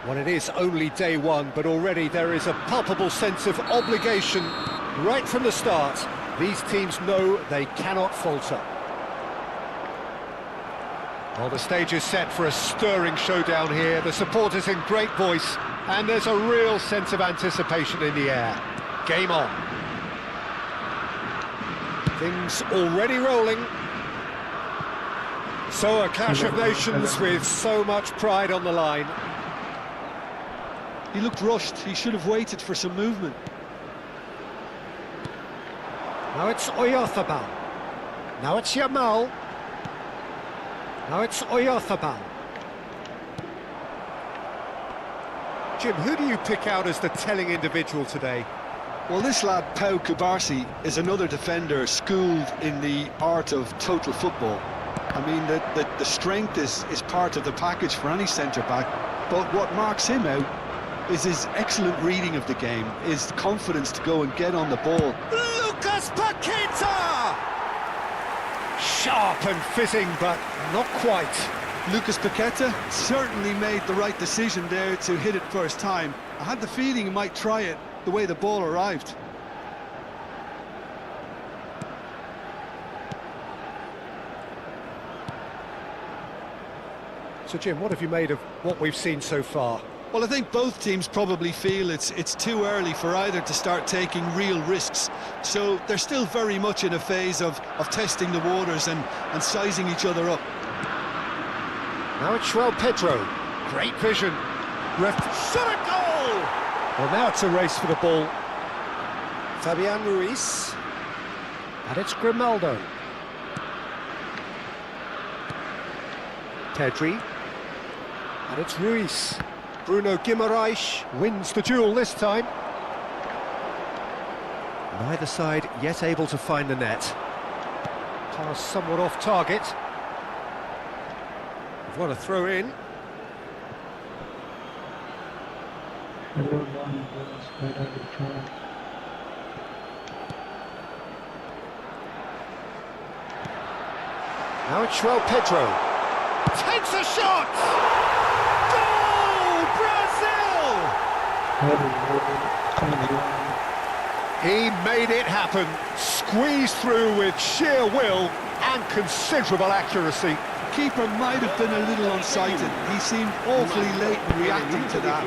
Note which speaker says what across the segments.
Speaker 1: Well, it is only day one, but already there is a palpable sense of obligation right from the start. These teams know they cannot falter. Well, the stage is set for a stirring showdown here. The supporters in great voice, and there's a real sense of anticipation in the air. Game on. Things already rolling. So a clash of nations with so much pride on the line.
Speaker 2: He looked rushed. He should have waited for some movement.
Speaker 1: Now it's Oyarzabal. Now it's Yamal. Now it's Oyarzabal. Jim, who do you pick out as the telling individual today?
Speaker 2: Well, this lad, Pau Kubarsi, is another defender schooled in the art of total football. I mean, the strength is part of the package for any centre-back, but what marks him out is his excellent reading of the game, his confidence to go and get on the ball.
Speaker 1: Lucas Paqueta! Sharp and fizzing, but not quite.
Speaker 2: Lucas Paqueta certainly made the right decision there to hit it first time. I had the feeling he might try it the way the ball arrived.
Speaker 1: So Jim, what have you made of what we've seen so far?
Speaker 2: Well, I think both teams probably feel it's too early for either to start taking real risks. So they're still very much in a phase of testing the waters and sizing each other up.
Speaker 1: Now it's João Pedro. Great vision. Ref shot a goal! Well, now it's a race for the ball. Fabian Ruiz. And it's Grimaldo. Pedri. And it's Ruiz. Bruno Guimaraes wins the duel this time. Neither side yet able to find the net. Pass somewhat off target. We've got a throw in. Now it's João Pedro. Takes a shot! Goal! Brazil! He made it happen. Squeezed through with sheer will and considerable accuracy.
Speaker 2: Keeper might have been a little unsighted. He seemed awfully late in reacting to that.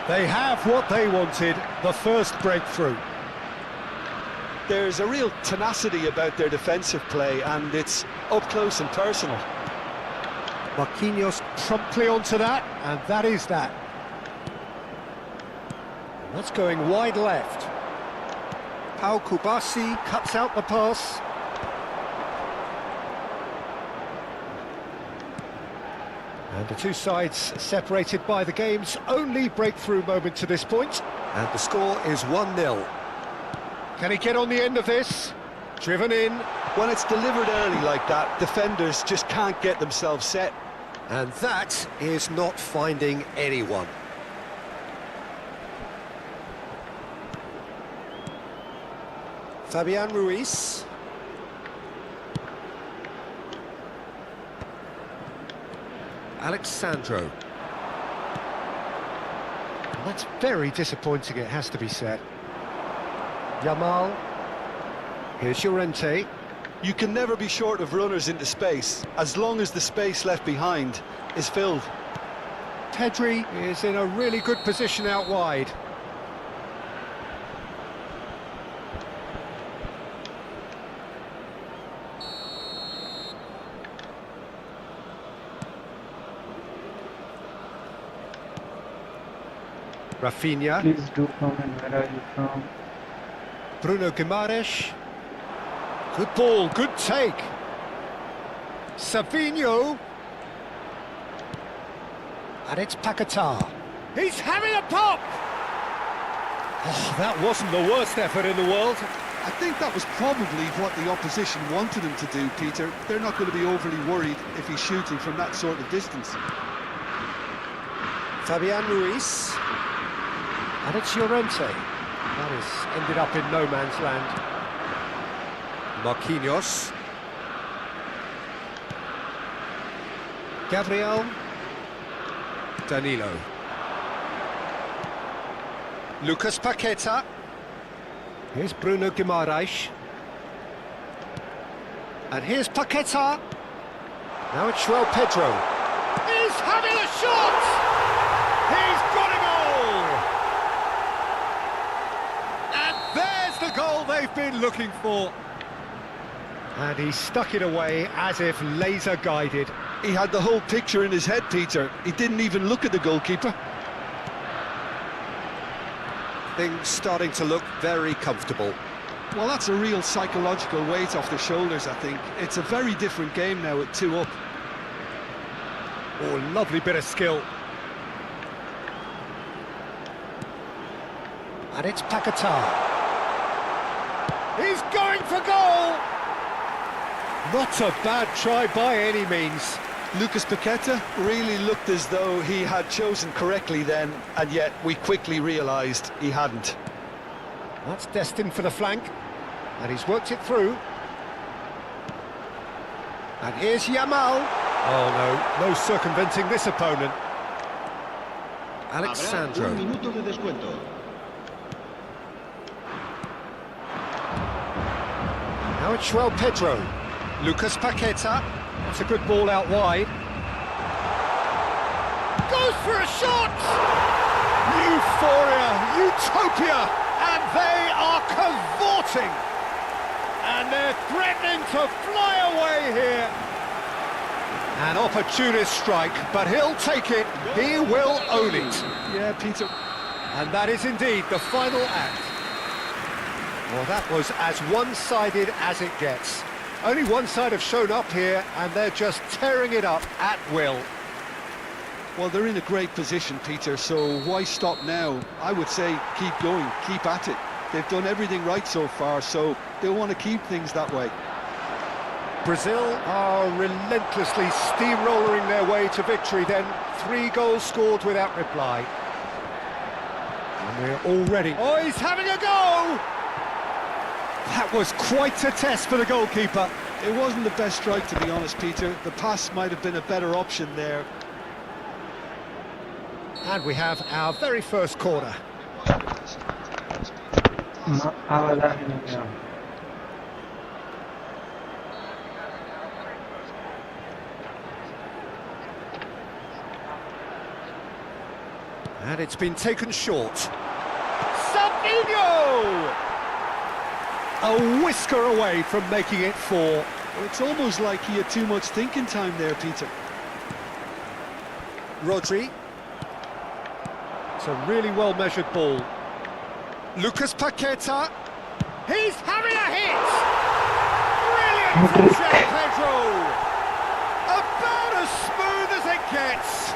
Speaker 1: They have what they wanted, the first breakthrough.
Speaker 2: There's a real tenacity about their defensive play, and it's up close and personal.
Speaker 1: Marquinhos promptly onto that, and that is that. And that's going wide left. Pau Kubarsi cuts out the pass. And the two sides separated by the game's only breakthrough moment to this point. And the score is 1-0. Can he get on the end of this? Driven in.
Speaker 2: When it's delivered early like that, defenders just can't get themselves set.
Speaker 1: And that is not finding anyone. Fabian Ruiz. Alexandro. And that's very disappointing, it has to be said. Yamal. Here's Llorente.
Speaker 2: You can never be short of runners into space, as long as the space left behind is filled.
Speaker 1: Pedri is in a really good position out wide. Rafinha.
Speaker 3: Please do comment, where are you from?
Speaker 1: Bruno Guimaraes. Good ball, good take. Savinho. And it's Paqueta. He's having a pop! Oh, that wasn't the worst effort in the world.
Speaker 2: I think that was probably what the opposition wanted him to do, Peter. They're not going to be overly worried if he's shooting from that sort of distance.
Speaker 1: Fabian Ruiz. And it's Llorente. That has ended up in no man's land. Marquinhos. Gabriel. Danilo. Lucas Paqueta. Here's Bruno Guimaraes. And here's Paqueta. Now it's João Pedro. He's having a shot! He's got a goal! And there's the goal they've been looking for. And he stuck it away as if laser guided.
Speaker 2: He had the whole picture in his head, Peter. He didn't even look at the goalkeeper.
Speaker 1: Things starting to look very comfortable.
Speaker 2: Well, that's a real psychological weight off their shoulders, I think. It's a very different game now with 2 up.
Speaker 1: Oh, lovely bit of skill. And it's Paquetá. He's going for goal! Not a bad try by any means.
Speaker 2: Lucas Paquetá really looked as though he had chosen correctly then, and yet we quickly realised he hadn't.
Speaker 1: That's destined for the flank, and he's worked it through. And here's Yamal. Oh no, no circumventing this opponent. Alexandro. Now it's João Pedro. Lucas Paquetá. That's a good ball out wide. Goes for a shot! Euphoria, utopia, and they are cavorting. And they're threatening to fly away here. An opportunist strike, but he'll take it. He will own it.
Speaker 2: Yeah, Peter.
Speaker 1: And that is indeed the final act. Well, that was as one-sided as it gets. Only one side have shown up here, and they're just tearing it up at will.
Speaker 2: Well, they're in a great position, Peter, so why stop now? I would say keep going, keep at it. They've done everything right so far, so they'll want to keep things that way.
Speaker 1: Brazil are relentlessly steamrolling their way to victory then. 3 goals scored without reply. And we're already... Oh, he's having a go! That was quite a test for the goalkeeper.
Speaker 2: It wasn't the best strike, to be honest, Peter. The pass might have been a better option there.
Speaker 1: And we have our very first corner. And it's been taken short. Savinho! A whisker away from making it 4.
Speaker 2: Well, it's almost like he had too much thinking time there, Peter.
Speaker 1: Rodri. It's a really well-measured ball. Lucas Paquetá. He's having a hit! Brilliant from João Pedro! About as smooth as it gets!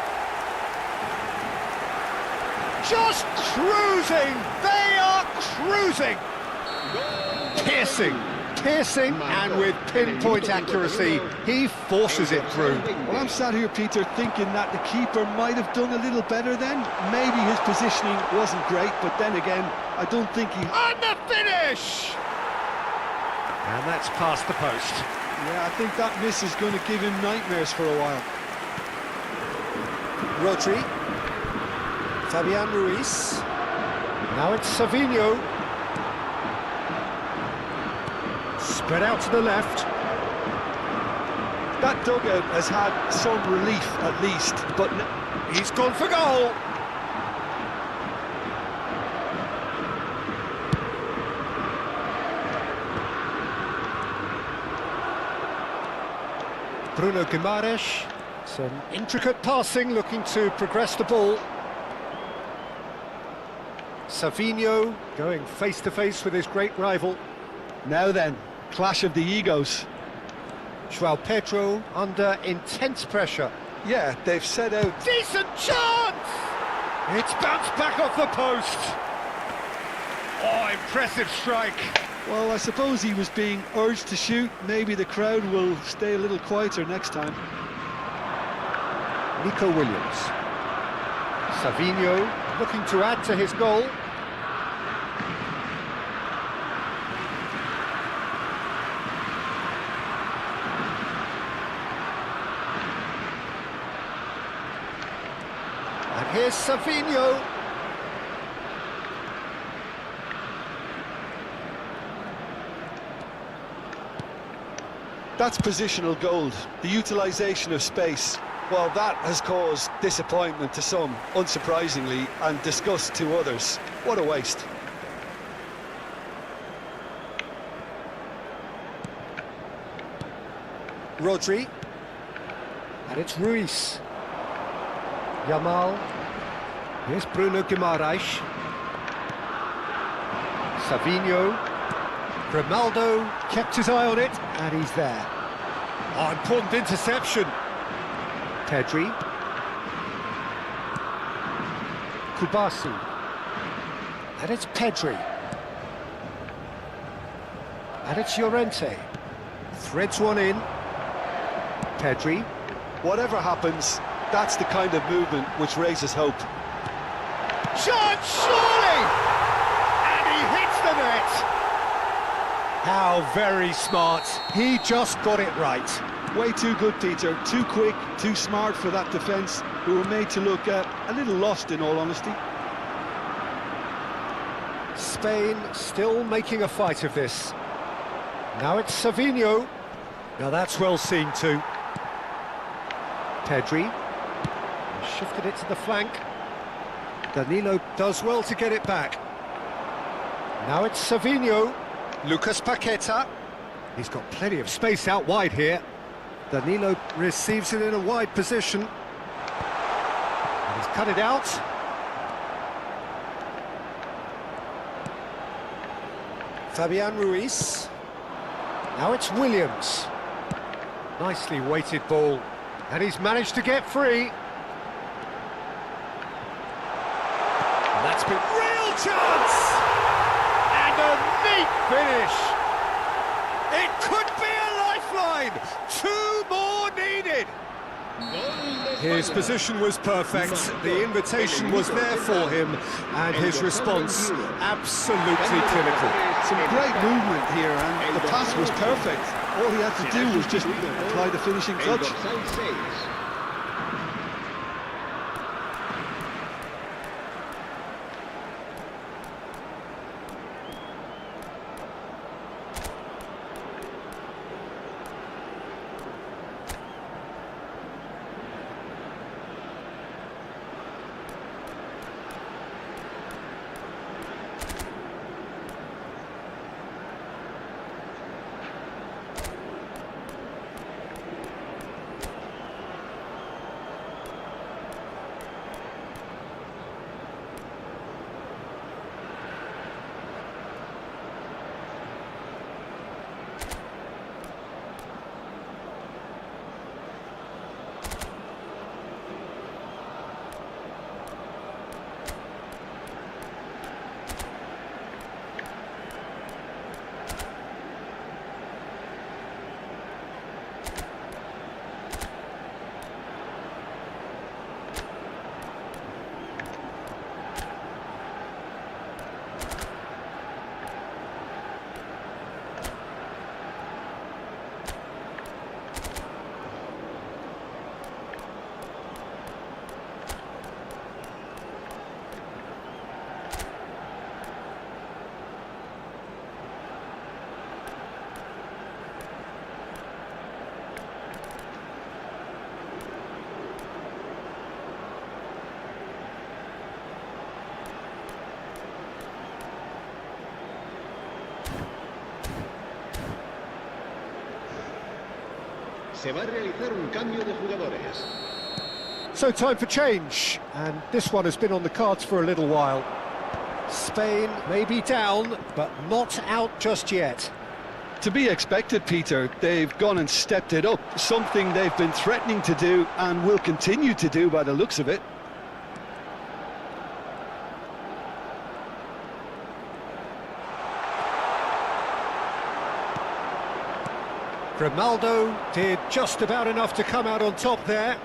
Speaker 1: Just cruising! They are cruising! Piercing, and with pinpoint accuracy, he forces it through.
Speaker 2: Well, I'm sat here, Peter, thinking that the keeper might have done a little better then. Maybe his positioning wasn't great, but then again, I don't think he...
Speaker 1: And the finish! And that's past the post.
Speaker 2: Yeah, I think that miss is going to give him nightmares for a while.
Speaker 1: Rodri. Fabian Ruiz. Now it's Savinho. Spread out to the left.
Speaker 2: That dugout has had some relief at least, but...
Speaker 1: He's gone for goal! Bruno Guimaraes. Some intricate passing, looking to progress the ball. Savinho going face-to-face with his great rival.
Speaker 2: Now then, clash of the egos.
Speaker 1: João Pedro under intense pressure.
Speaker 2: Yeah, they've set out...
Speaker 1: Decent chance! It's bounced back off the post. Oh, impressive strike.
Speaker 2: Well, I suppose he was being urged to shoot. Maybe the crowd will stay a little quieter next time.
Speaker 1: Nico Williams. Savinho looking to add to his goal. And here's Savinho.
Speaker 2: That's positional gold, the utilisation of space. Well, that has caused disappointment to some, unsurprisingly, and disgust to others. What a waste.
Speaker 1: Rodri. And it's Ruiz. Yamal. Here's Bruno Guimaraes. Savinho. Grimaldo kept his eye on it, and he's there. Oh, important interception. Pedri. Kubasi. And it's Pedri. And it's Llorente. Threads one in. Pedri.
Speaker 2: Whatever happens, that's the kind of movement which raises hope.
Speaker 1: Shot, surely! And he hits the net! How very smart. He just got it right.
Speaker 2: Way too good, Peter. Too quick, too smart for that defence, who were made to look a little lost, in all honesty.
Speaker 1: Spain still making a fight of this. Now it's Savinho. Now that's well seen too. Pedri. Shifted it to the flank. Danilo does well to get it back. Now it's Savinho. Lucas Paqueta. He's got plenty of space out wide here. Danilo receives it in a wide position. And he's cut it out. Fabian Ruiz. Now it's Williams. Nicely weighted ball. And he's managed to get free. And that's been real chance! And a neat finish! It could be a lifeline! 2 more needed! His position was perfect, the invitation was there for him, and his response absolutely clinical.
Speaker 2: Some great movement here, and the pass was perfect. All he had to do was just apply the finishing touch.
Speaker 4: Se va a realizar un cambio de jugadores.
Speaker 1: So time for change, and this one has been on the cards for a little while. Spain may be down, but not out just yet.
Speaker 2: To be expected, Peter. They've gone and stepped it up, something they've been threatening to do and will continue to do by the looks of it.
Speaker 1: Grimaldo did just about enough to come out on top there.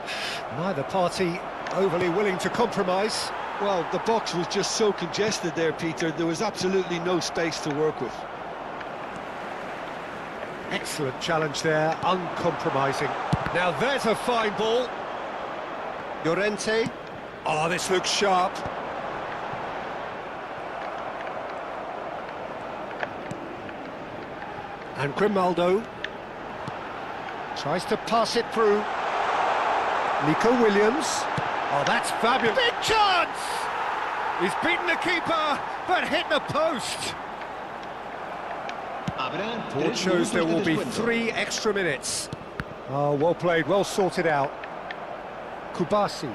Speaker 1: Neither party overly willing to compromise.
Speaker 2: Well, the box was just so congested there, Peter. There was absolutely no space to work with.
Speaker 1: Excellent challenge there, uncompromising. Now there's a fine ball. Llorente. Oh, this looks sharp. And Grimaldo tries to pass it through. Nico Williams. Oh, that's fabulous. Big chance! He's beaten the keeper, but hit the post. Board shows there will be 3 extra minutes. Oh, well played, well sorted out. Kubasi.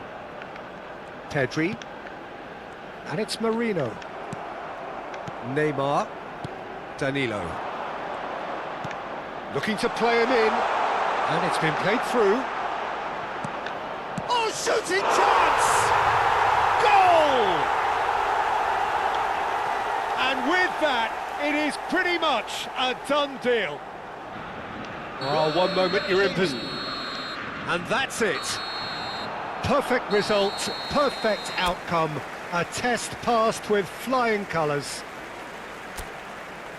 Speaker 1: Pedri. And it's Marino. Neymar. Danilo. Looking to play him in, and it's been played through. Oh, shooting chance! Goal! And with that, it is pretty much a done deal. Oh, one moment you're in position. And that's it. Perfect result, perfect outcome. A test passed with flying colours.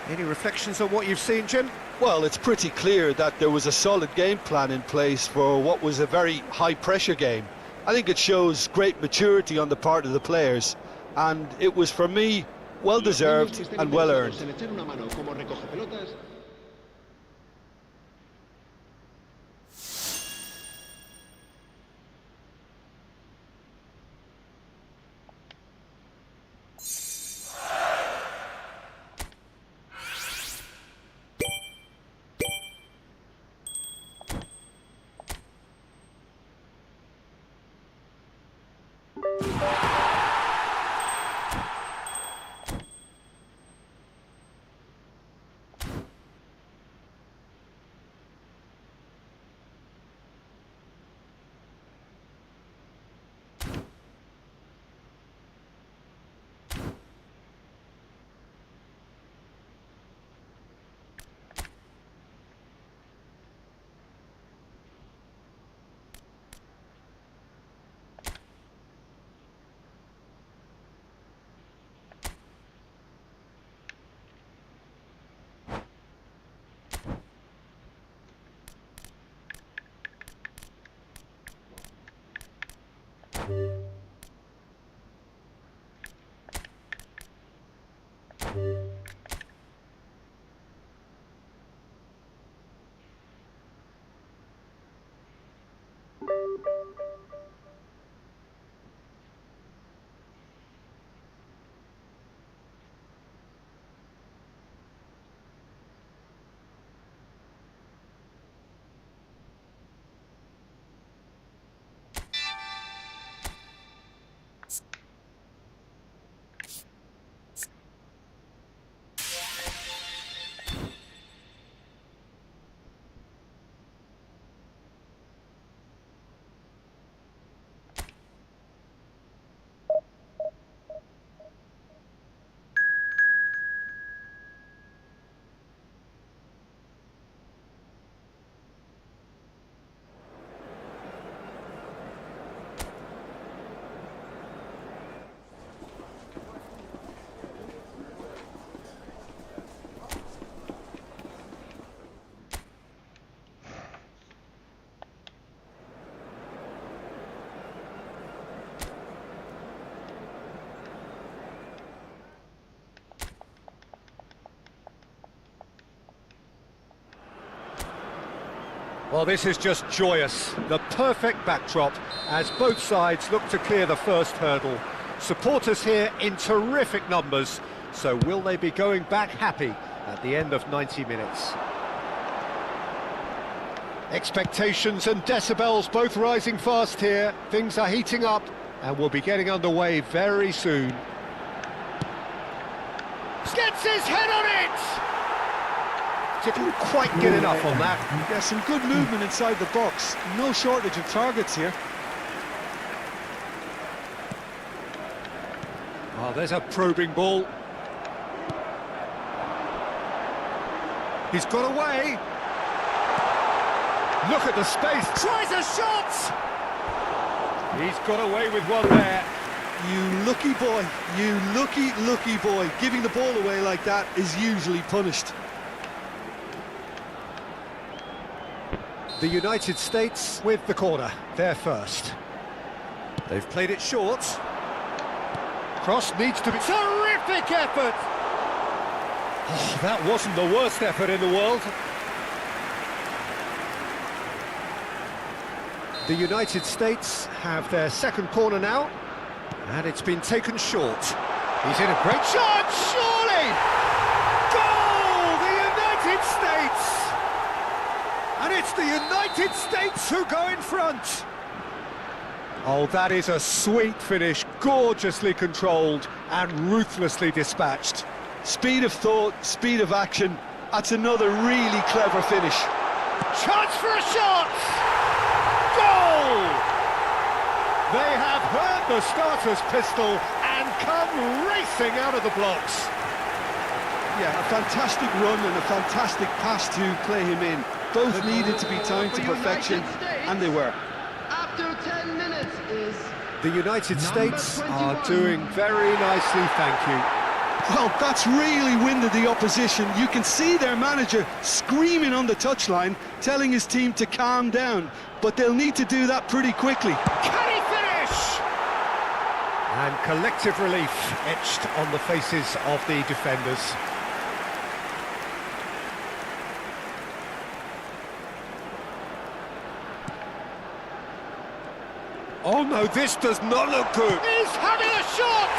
Speaker 1: Any reflections on what you've seen, Jim?
Speaker 2: Well, it's pretty clear that there was a solid game plan in place for what was a very high-pressure game. I think it shows great maturity on the part of the players, and it was, for me, well-deserved and well-earned.
Speaker 1: Well, this is just joyous. The perfect backdrop as both sides look to clear the first hurdle. Supporters here in terrific numbers, so will they be going back happy at the end of 90 minutes? Expectations and decibels both rising fast here. Things are heating up and we'll be getting underway very soon. Gets his head on it! Didn't quite get enough on that.
Speaker 2: Yeah, some good movement inside the box. No shortage of targets here.
Speaker 1: Oh, there's a probing ball. He's got away. Look at the space. Tries a shot! He's got away with one there.
Speaker 2: You lucky boy. You lucky boy. Giving the ball away like that is usually punished.
Speaker 1: The United States with the corner, they're first. They've played it short. Cross needs to be... Terrific effort! Oh, that wasn't the worst effort in the world. The United States have their second corner now, and it's been taken short. He's in a great shot, surely! Goal! The United States! And it's the United States who go in front. Oh, that is a sweet finish, gorgeously controlled and ruthlessly dispatched.
Speaker 2: Speed of thought, speed of action, That's another really clever finish.
Speaker 1: Chance for a shot! Goal! They have heard the starter's pistol and come racing out of the blocks.
Speaker 2: Yeah, a fantastic run and a fantastic pass to play him in. Both needed to be timed to perfection, and they were.
Speaker 5: After 10 minutes is...
Speaker 1: The United States are doing very nicely, thank you.
Speaker 2: Well, that's really winded the opposition. You can see their manager screaming on the touchline, telling his team to calm down, but they'll need to do that pretty quickly.
Speaker 1: Can he finish? And collective relief etched on the faces of the defenders. Oh no, this does not look good. He's having a shot!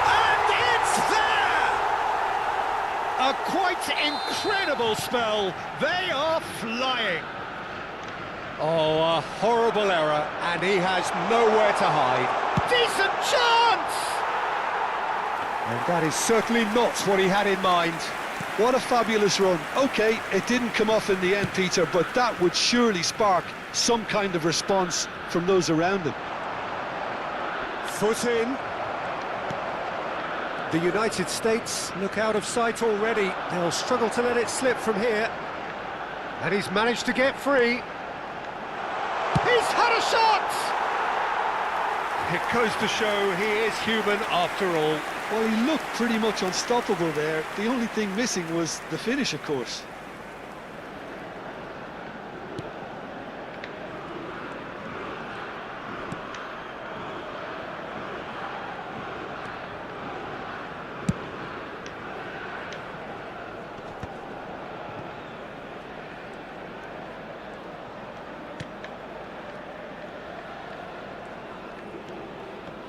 Speaker 1: And it's there! A quite incredible spell. They are flying. Oh, a horrible error, and he has nowhere to hide. Decent chance! And that is certainly not what he had in mind.
Speaker 2: What a fabulous run. OK, it didn't come off in the end, Peter, but that would surely spark some kind of response from those around him.
Speaker 1: Foot in. The United States look out of sight already. They'll struggle to let it slip from here. And he's managed to get free. He's had a shot! It goes to show he is human after all.
Speaker 2: Well, he looked pretty much unstoppable there. The only thing missing was the finish, of course.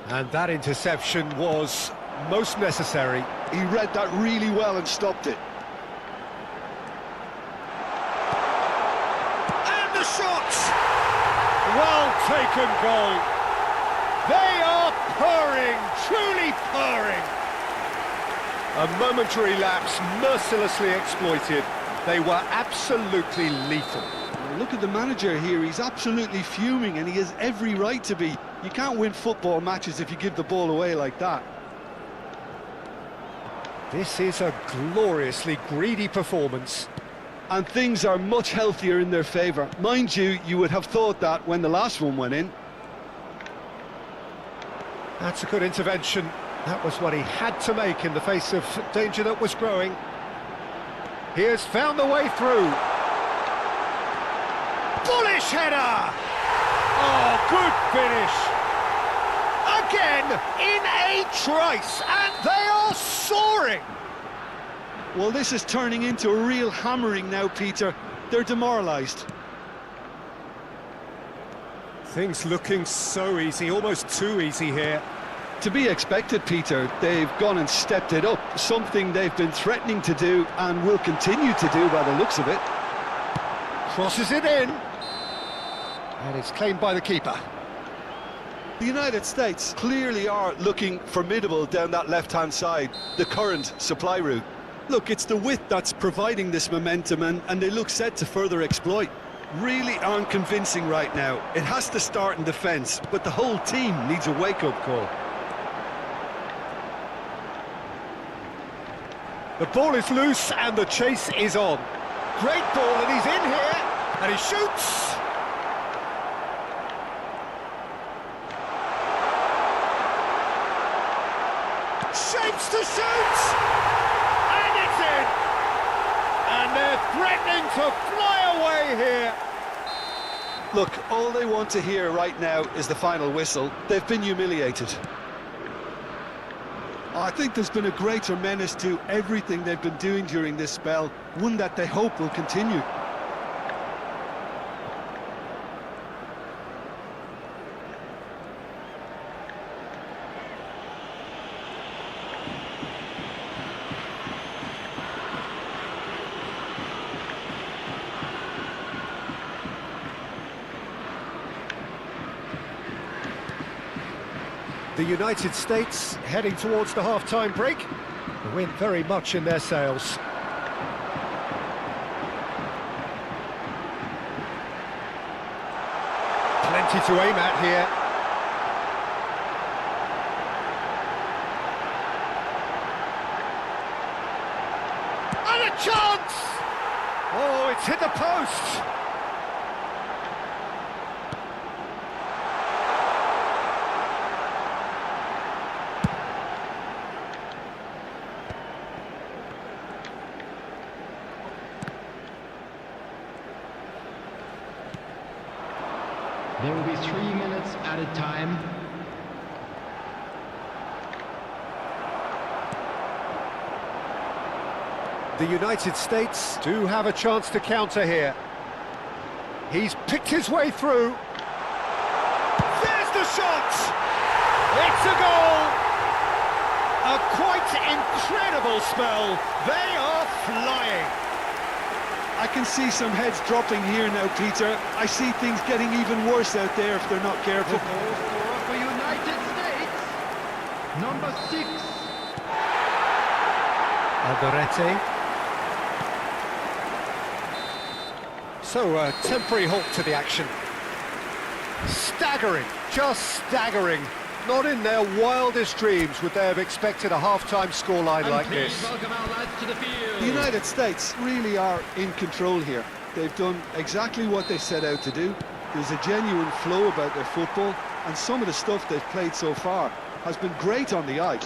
Speaker 1: And that interception was most necessary.
Speaker 2: He read that really well and stopped it.
Speaker 1: And the shot! Well taken goal. They are purring, truly purring. A momentary lapse mercilessly exploited. They were absolutely lethal.
Speaker 2: Look at the manager here, he's absolutely fuming and he has every right to be. You can't win football matches if you give the ball away like that.
Speaker 1: This is a gloriously greedy performance.
Speaker 2: And things are much healthier in their favour. Mind you, you would have thought that when the last one went in.
Speaker 1: That's a good intervention. That was what he had to make in the face of danger that was growing. He has found the way through. Bullish header! Oh, good finish! Again, in a trice, and they are soaring!
Speaker 2: Well, this is turning into a real hammering now, Peter. They're demoralised.
Speaker 1: Things looking so easy, almost too easy here.
Speaker 2: To be expected, Peter. They've gone and stepped it up, something they've been threatening to do and will continue to do by the looks of it.
Speaker 1: Crosses it in. And it's claimed by the keeper.
Speaker 2: The United States clearly are looking formidable down that left-hand side, the current supply route. Look, it's the width that's providing this momentum and they look set to further exploit. Really aren't convincing right now. It has to start in defence, but the whole team needs a wake-up call.
Speaker 1: The ball is loose and the chase is on. Great ball and he's in here and he shoots. Shapes to shoot! And it's in! And they're threatening to fly away here.
Speaker 2: Look, all they want to hear right now is the final whistle. They've been humiliated. I think there's been a greater menace to everything they've been doing during this spell, one that they hope will continue.
Speaker 1: The United States heading towards the half-time break. The wind very much in their sails. plenty to aim at here. And a chance! Oh, it's hit the post!
Speaker 5: There will be 3 minutes added time.
Speaker 1: The United States do have a chance to counter here. He's picked his way through. There's the shot! It's a goal! A quite incredible spell. They are flying.
Speaker 2: I can see some heads dropping here now, Peter. I see things getting even worse out there if they're not careful.
Speaker 5: Goal scorer for United States, number 6.
Speaker 1: Alderete. So, a temporary halt to the action. Staggering, just staggering. Not in their wildest dreams would they have expected a half-time scoreline like this.
Speaker 5: Welcome our lads to the field.
Speaker 2: The United States really are in control here. They've done exactly what they set out to do. There's a genuine flow about their football, and some of the stuff they've played so far has been great on the eye.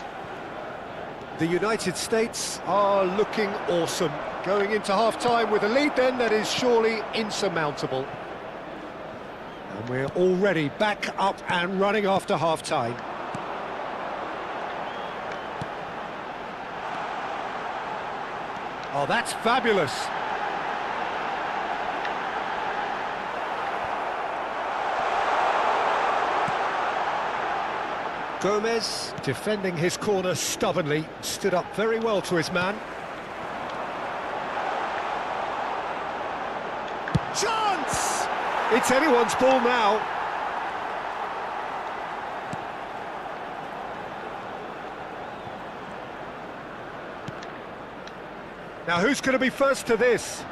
Speaker 1: The United States are looking awesome. Going into half-time with a lead then that is surely insurmountable. And we're already back up and running after half-time. Oh, that's fabulous. Gomez, defending his corner stubbornly, stood up very well to his man. Chance! It's anyone's ball now. Now who's going to be first to this?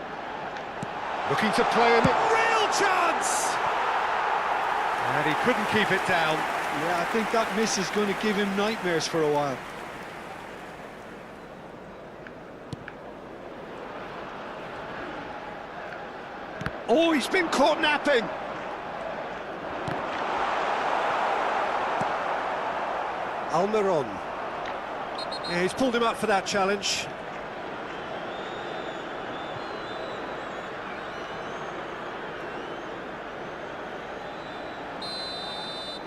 Speaker 1: Looking to play in it. Real chance! And he couldn't keep it down.
Speaker 2: Yeah, I think that miss is going to give him nightmares for a while.
Speaker 1: Oh, he's been caught napping. Almiron. Yeah, he's pulled him up for that challenge.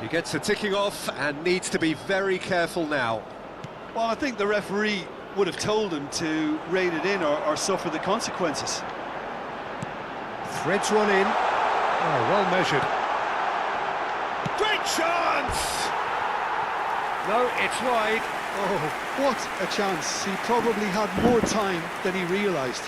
Speaker 1: He gets a ticking off and needs to be very careful now.
Speaker 2: Well, I think the referee would have told him to rein it in or suffer the consequences.
Speaker 1: Threads one in. Oh, well measured. Great chance! No, it's wide.
Speaker 2: Oh, what a chance. He probably had more time than he realised.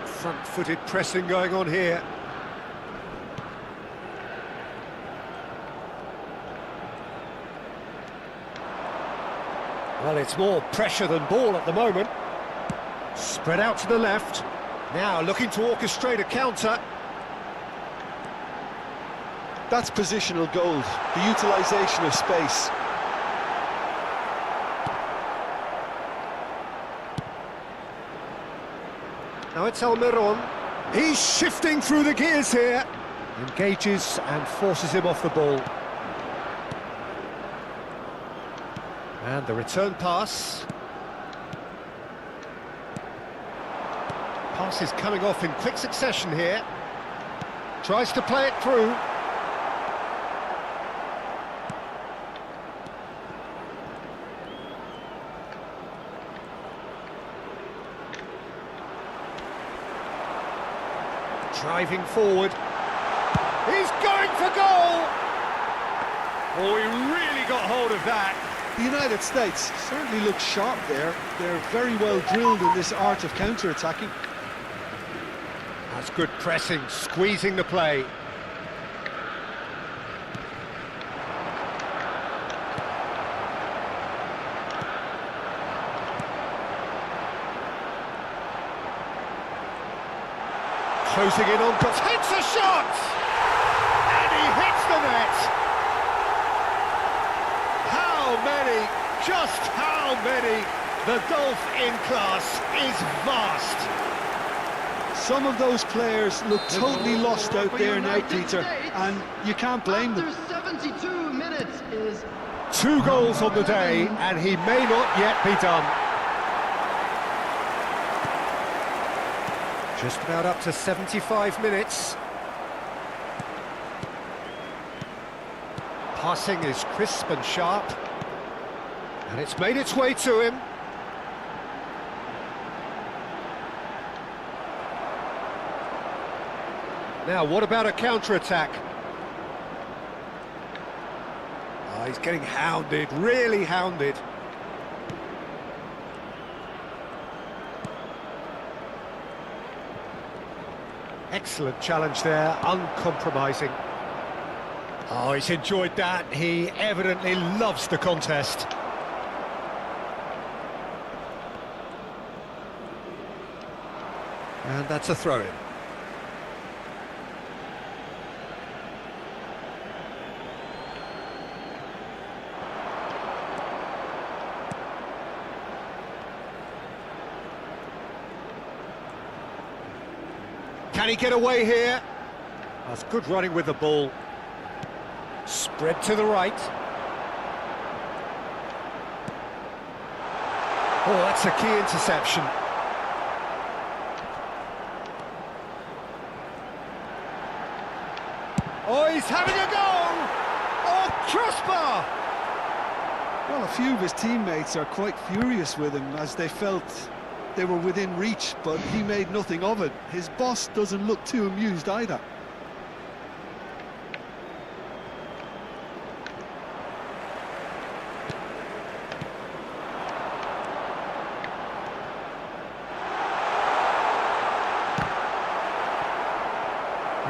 Speaker 1: Front-footed pressing going on here. Well, it's more pressure than ball at the moment. Spread out to the left. Now looking to orchestrate a counter.
Speaker 2: That's positional gold, the utilisation of space.
Speaker 1: Now it's Almiron. He's shifting through the gears here. Engages and forces him off the ball. And the return pass. Pass is coming off in quick succession here. Tries to play it through. Driving forward. He's going for goal! Oh, he really got hold of that.
Speaker 2: The United States certainly look sharp there. They're very well drilled in this art of counter-attacking.
Speaker 1: That's good pressing, squeezing the play. closing in on goals, hits a shot! And he hits the net! How many, just how many? The gulf in class is vast.
Speaker 2: Some of those players look totally lost out there now, Peter, and you can't blame them.
Speaker 5: After 72 minutes is
Speaker 1: 2 goals on the day, and he may not yet be done. Just about up to 75 minutes. Passing is crisp and sharp, and it's made its way to him. Now, what about a counter-attack? Oh, he's getting hounded, really hounded. Excellent challenge there, uncompromising. Oh, he's enjoyed that. He evidently loves the contest. And that's a throw-in. Can he get away here? That's good running with the ball. Spread to the right. Oh, that's a key interception. Oh, he's having a go! Oh, crossbar!
Speaker 2: Well, a few of his teammates are quite furious with him as they felt they were within reach, but he made nothing of it. His boss doesn't look too amused either.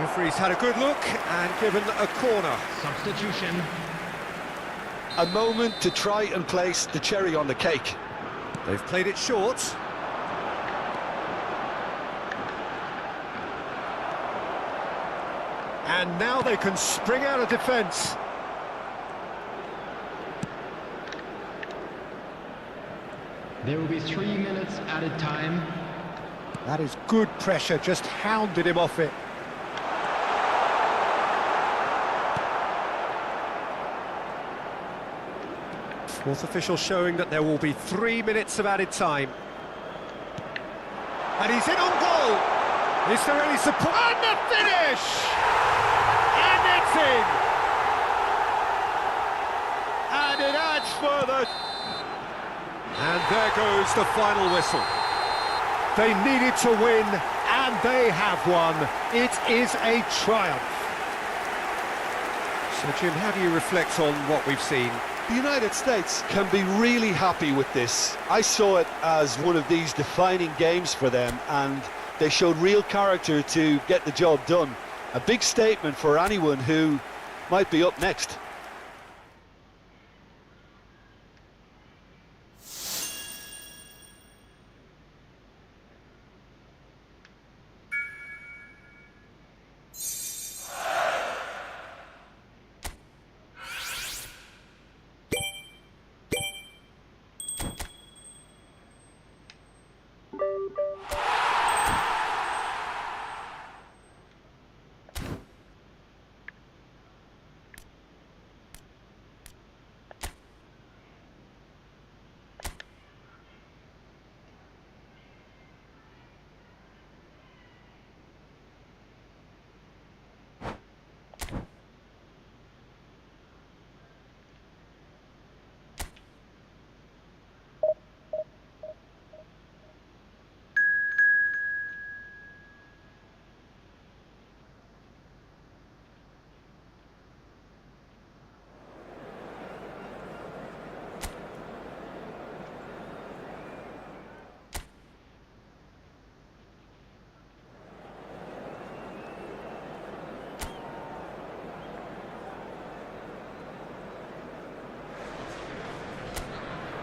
Speaker 1: Referee's had a good look and given a corner.
Speaker 5: substitution.
Speaker 2: A moment to try and place the cherry on the cake.
Speaker 1: They've played it short. And now they can spring out of defence.
Speaker 5: There will be 3 minutes added time.
Speaker 1: That is good pressure, just hounded him off it. Fourth official showing that there will be 3 minutes of added time. And he's in on goal! Is there any support? And the finish! And it's in! And it adds further. And there goes the final whistle. They needed to win, and they have won. It is a triumph. So, Jim, how do you reflect on what we've seen?
Speaker 2: The United States can be really happy with this. I saw it as one of these defining games for them, and they showed real character to get the job done. A big statement for anyone who might be up next.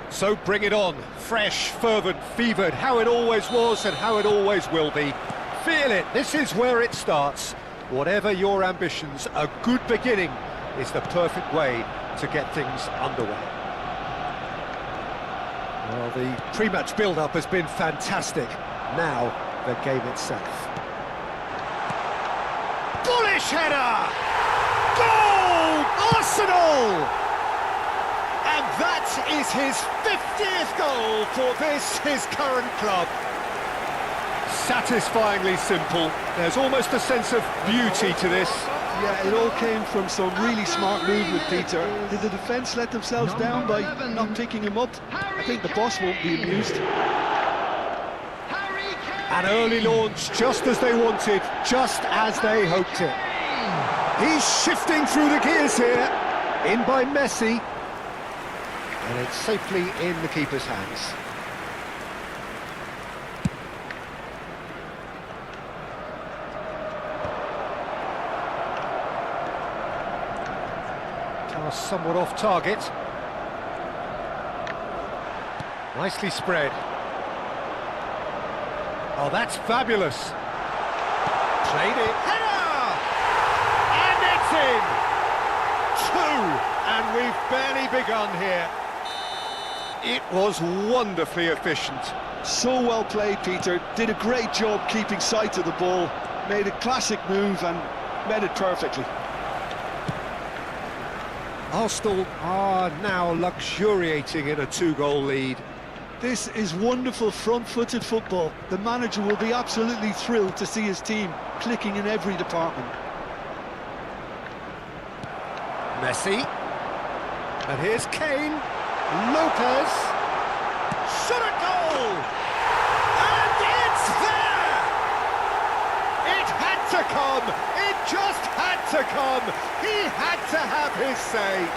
Speaker 1: So bring it on, fresh, fervent, fevered, how it always was and how it always will be. feel it. This is where it starts. Whatever your ambitions, a good beginning is the perfect way to get things underway. Well, the pre-match build-up has been fantastic. Now, the game itself. Bullish header! Goal! Arsenal! And that is his 50th goal for his current club. Satisfyingly simple. There's almost a sense of beauty to this.
Speaker 2: Yeah, it all came from some really smart movement, Peter. Did the defence let themselves down by not picking him up? I think the boss won't be amused.
Speaker 1: An early launch, just as they wanted, just as they hoped it. He's shifting through the gears here. In by Messi. And it's safely in the keeper's hands. Pass somewhat off target. Nicely spread. Oh, that's fabulous. Played it. Header! And it's in! Two! And we've barely begun here. It was wonderfully efficient.
Speaker 2: So well played, Peter. Did a great job keeping sight of the ball. Made a classic move and met it perfectly.
Speaker 1: Arsenal are now luxuriating in a two-goal lead.
Speaker 2: This is wonderful front-footed football. The manager will be absolutely thrilled to see his team clicking in every department.
Speaker 1: Messi. And here's Kane. Lopez. Shot a goal! And it's there! It had to come! It just had to come! He had to have his say.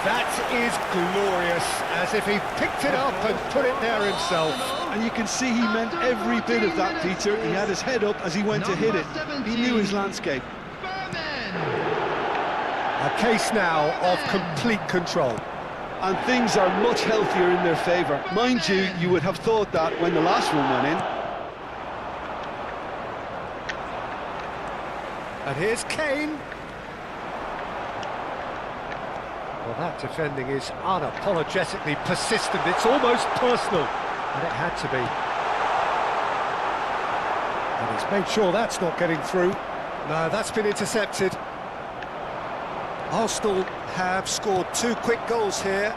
Speaker 1: That is glorious, as if he picked it up and put it there himself.
Speaker 2: And you can see he meant every bit of that, Peter. He had his head up as he went to hit it. He knew his landscape.
Speaker 1: A case now of complete control.
Speaker 2: And things are much healthier in their favour. Mind you, you would have thought that when the last one went in.
Speaker 1: And here's Kane. Well, that defending is unapologetically persistent. It's almost personal. And it had to be. And he's made sure that's not getting through. No, that's been intercepted. Arsenal have scored two quick goals here.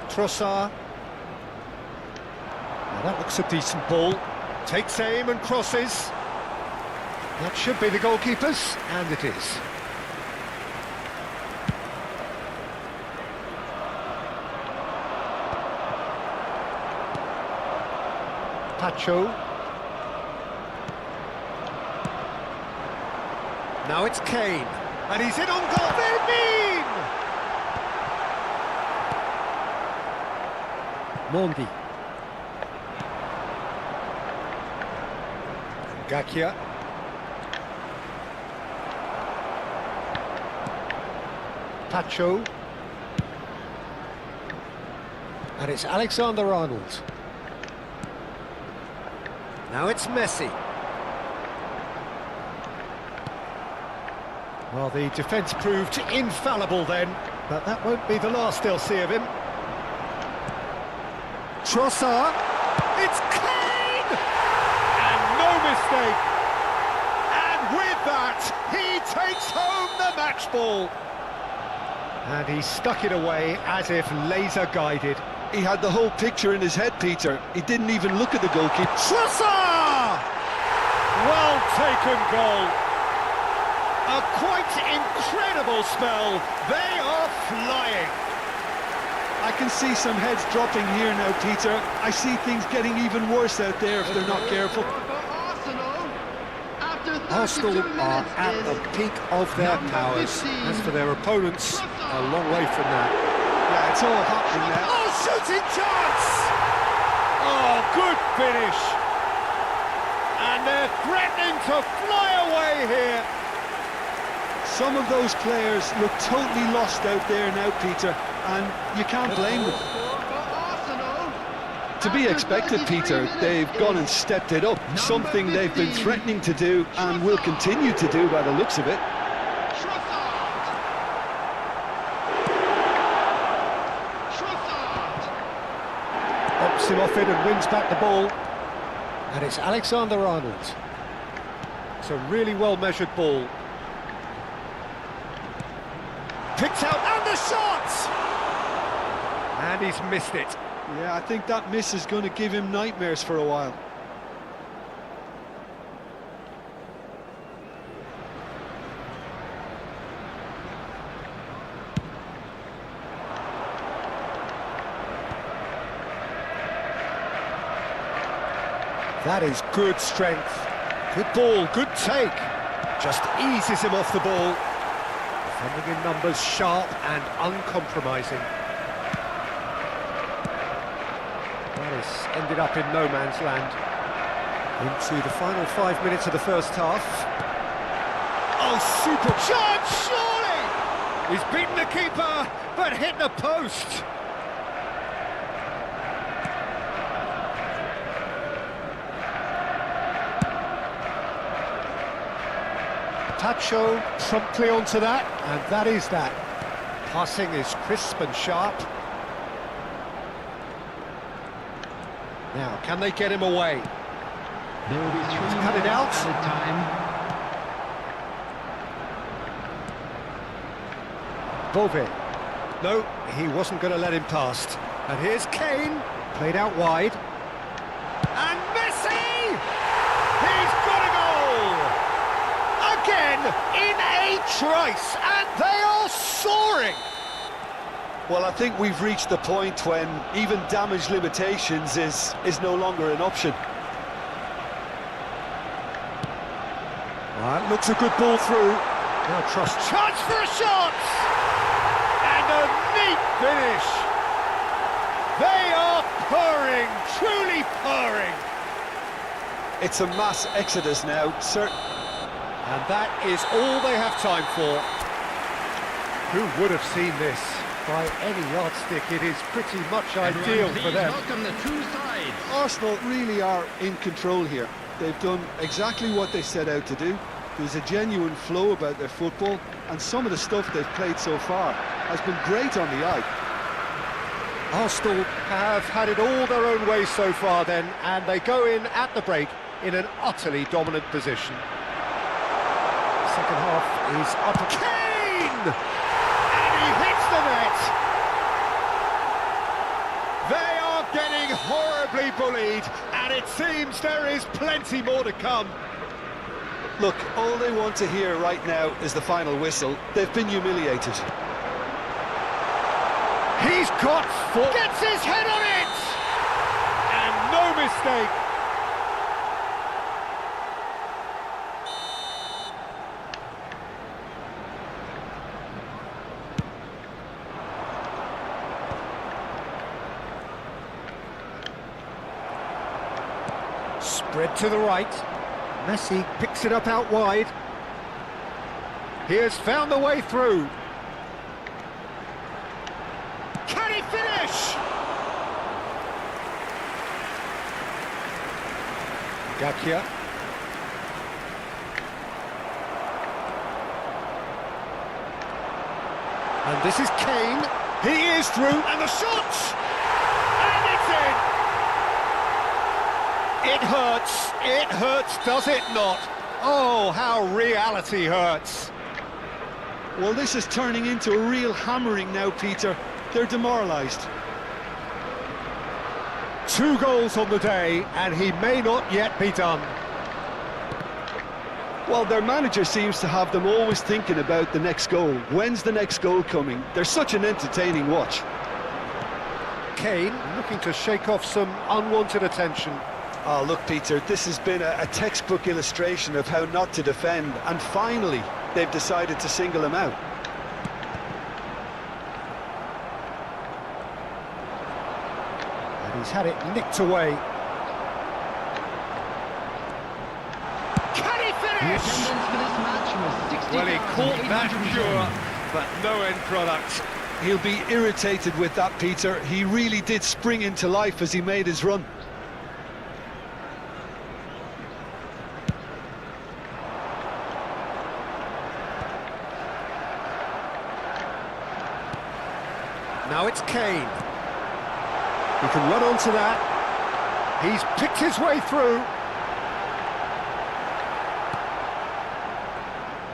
Speaker 1: Trossard. Now that looks a decent ball. Takes aim and crosses. That should be the goalkeeper's, and it is. Pacho. Now it's Kane. And he's in on goal. Vermin! Mondi. Gakia. Pacho. And it's Alexander-Arnold. Now it's Messi. Well, the defence proved infallible then, but that won't be the last they'll see of him. Trossard. It's Kane! And no mistake. And with that, he takes home the match ball. And he stuck it away as if laser-guided.
Speaker 2: He had the whole picture in his head, Peter. He didn't even look at the goalkeeper.
Speaker 1: Trossard! Well taken goal. A quite incredible spell. They are flying.
Speaker 2: I can see some heads dropping here now, Peter. I see things getting even worse out there if they're not careful.
Speaker 1: Arsenal are at the peak of their powers. As for their opponents, a long way from that.
Speaker 2: Yeah, it's all happening now.
Speaker 1: Oh, shooting chance! Oh, good finish. And they're threatening to fly away here.
Speaker 2: Some of those players look totally lost out there now, Peter, and you can't blame them. To be expected, Peter. They've gone and stepped it up, something they've been threatening to do and will continue to do by the looks of it.
Speaker 1: Opts him off it and wins back the ball. And it's Alexander-Arnold. It's a really well-measured ball. Picked out, and the shot! And he's missed it.
Speaker 2: Yeah, I think that miss is going to give him nightmares for a while.
Speaker 1: That is good strength. Good ball, good take. Just eases him off the ball. Defending in numbers, sharp and uncompromising. That has ended up in no man's land. Into the final 5 minutes of the first half. Oh, super chance, surely! He's beaten the keeper, but hit the post. Tacho promptly onto that, and that is that. Passing is crisp and sharp. Now, can they get him away?
Speaker 5: There will be 3
Speaker 1: cut it out.
Speaker 5: at a time.
Speaker 1: Bove. No, he wasn't going to let him past. And here's Kane, played out wide. And Messi! He's got a goal! Again, in a trice, and they are soaring!
Speaker 2: Well, I think we've reached the point when even damage limitations is no longer an option.
Speaker 1: That looks a good ball through. Now trust. Chance for a shot! And a neat finish! They are purring, truly purring!
Speaker 2: It's a mass exodus now,
Speaker 1: And that is all they have time for. Who would have seen this? By any yardstick, it is pretty much ideal for them.
Speaker 5: Welcome the 2 sides.
Speaker 2: Arsenal really are in control here. They've done exactly what they set out to do. There's a genuine flow about their football, and some of the stuff they've played so far has been great on the eye.
Speaker 1: Arsenal have had it all their own way so far then, and they go in at the break in an utterly dominant position. Second half is up. Kane! And he hits the net! They are getting horribly bullied, and it seems there is plenty more to come.
Speaker 2: Look, all they want to hear right now is the final whistle. They've been humiliated.
Speaker 1: He's got four. Gets his head on it! And no mistake. Spread to the right. Messi picks it up out wide. He has found the way through. Can he finish? Gakia. And this is Kane. He is through, and the shot! And it's in! It hurts, does it not? Oh, how reality hurts.
Speaker 2: Well, this is turning into a real hammering now, Peter. They're demoralised.
Speaker 1: 2 goals on the day, and he may not yet be done.
Speaker 2: Well, their manager seems to have them always thinking about the next goal. When's the next goal coming? They're such an entertaining watch.
Speaker 1: Kane looking to shake off some unwanted attention.
Speaker 2: Oh, look, Peter, this has been a textbook illustration of how not to defend, and finally, they've decided to single him out.
Speaker 1: And he's had it nicked away. Can he
Speaker 5: The
Speaker 1: finish?
Speaker 5: attendance for this match was 60,800.
Speaker 1: Well, he caught that pure, but no end product.
Speaker 2: He'll be irritated with that, Peter. He really did spring into life as he made his run.
Speaker 1: Now it's Kane. He can run onto that. He's picked his way through.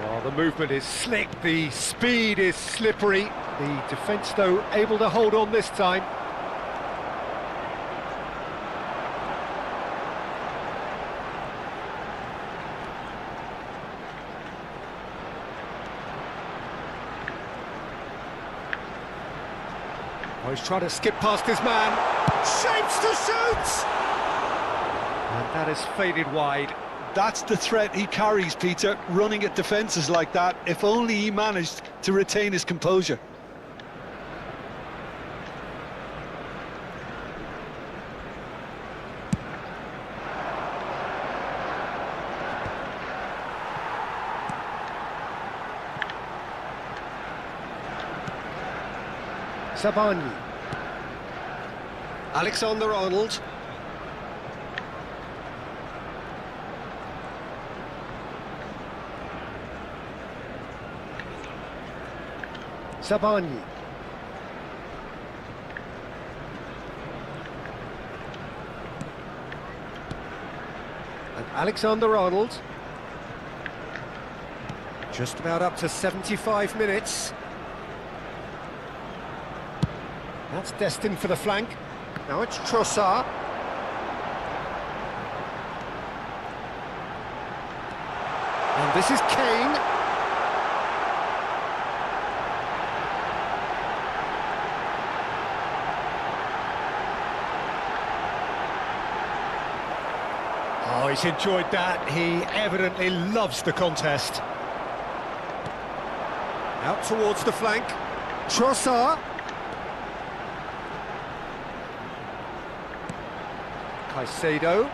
Speaker 1: Well, the movement is slick, the speed is slippery. The defence, though, able to hold on this time. Oh, he's trying to skip past his man. Shapes to shoot! And that has faded wide.
Speaker 2: That's the threat he carries, Peter, running at defences like that. If only he managed to retain his composure.
Speaker 1: Sabani. Alexander-Arnold. Sabani. And Alexander-Arnold. Just about up to 75 minutes. That's destined for the flank. Now it's Trossard. And this is Kane. Oh, he's enjoyed that. He evidently loves the contest. Out towards the flank. Trossard. Caicedo.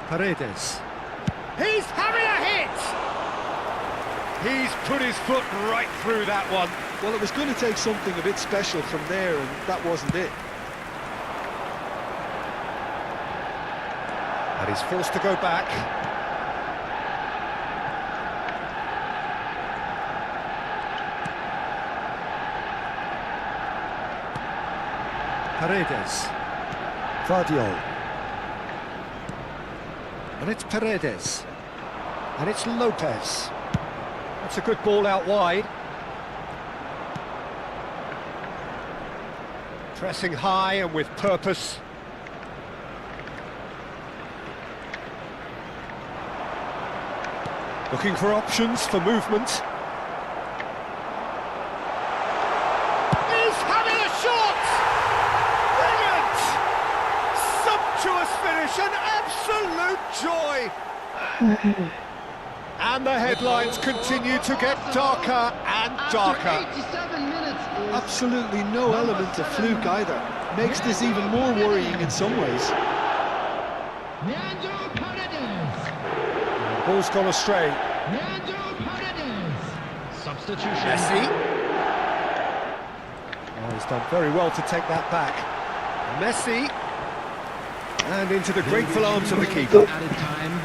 Speaker 1: Paredes. He's having a hit! He's put his foot right through that one.
Speaker 2: Well, it was going to take something a bit special from there, and that wasn't it.
Speaker 1: And he's forced to go back. Paredes. Vardiol. And it's Paredes. And it's Lopez. That's a good ball out wide. Pressing high and with purpose. Looking for options for movement. He's having a shot! Brilliant! Sumptuous finish, an absolute joy! And the headlines continue to get darker and darker.
Speaker 5: 87 minutes is
Speaker 2: Absolutely no element of fluke either. Makes this even more worrying in some ways.
Speaker 5: Leandro Paredes.
Speaker 1: Ball's gone astray.
Speaker 5: Leandro Paredes. Substitution.
Speaker 1: Messi. Oh, he's done very well to take that back. Messi. And into the grateful arms of the keeper.
Speaker 5: Added time.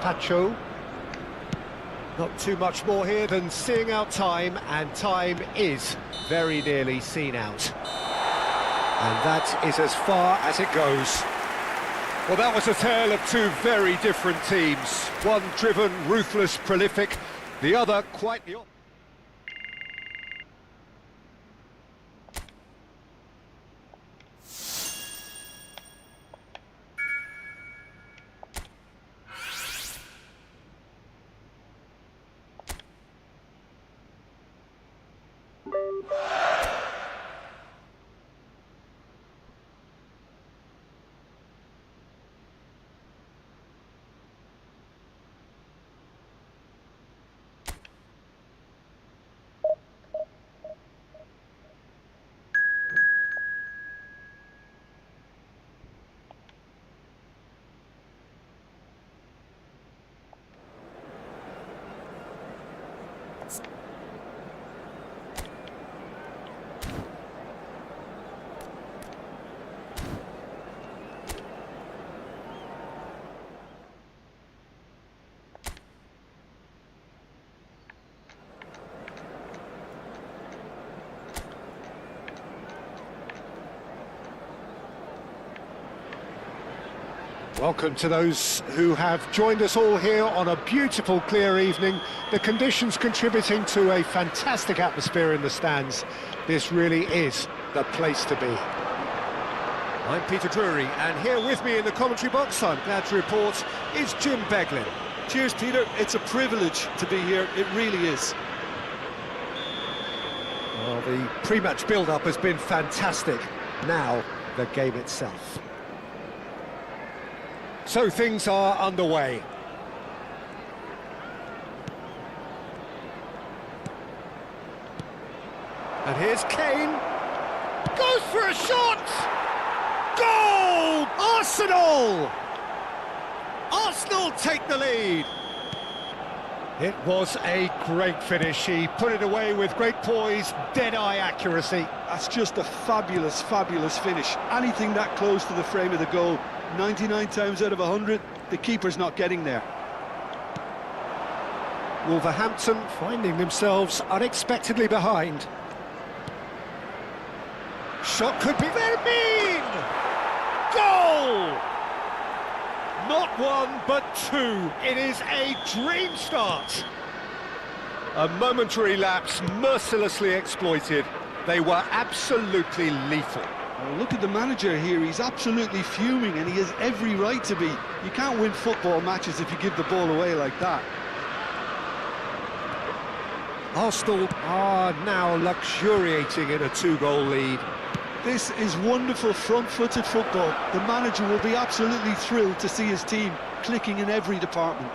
Speaker 1: Pacho. Not too much more here than seeing out time, and time is very nearly seen out. And that is as far as it goes. Well, that was a tale of two very different teams. One driven, ruthless, prolific, the other quite the opposite. Welcome to those who have joined us all here on a beautiful, clear evening. The conditions contributing to a fantastic atmosphere in the stands. This really is the place to be. I'm Peter Drury, and here with me in the commentary box, I'm glad to report, is Jim Beglin.
Speaker 2: Cheers, Peter. It's a privilege to be here. It really is.
Speaker 1: Well, the pre-match build-up has been fantastic. Now, the game itself. So things are underway. And here's Kane. Goes for a shot! Goal! Arsenal! Arsenal take the lead. It was a great finish. He put it away with great poise, dead-eye accuracy.
Speaker 2: That's just a fabulous, fabulous finish. Anything that close to the frame of the goal, 99 times out of 100, the keeper's not getting there.
Speaker 1: Wolverhampton finding themselves unexpectedly behind. Shot could be Vermeer! Goal! Not one, but two. It is a dream start. A momentary lapse mercilessly exploited. They were absolutely lethal.
Speaker 2: Well, look at the manager here. He's absolutely fuming, and he has every right to be. You can't win football matches if you give the ball away like that.
Speaker 1: Arsenal are now luxuriating in a two-goal lead.
Speaker 2: This is wonderful front-footed football. The manager will be absolutely thrilled to see his team clicking in every department.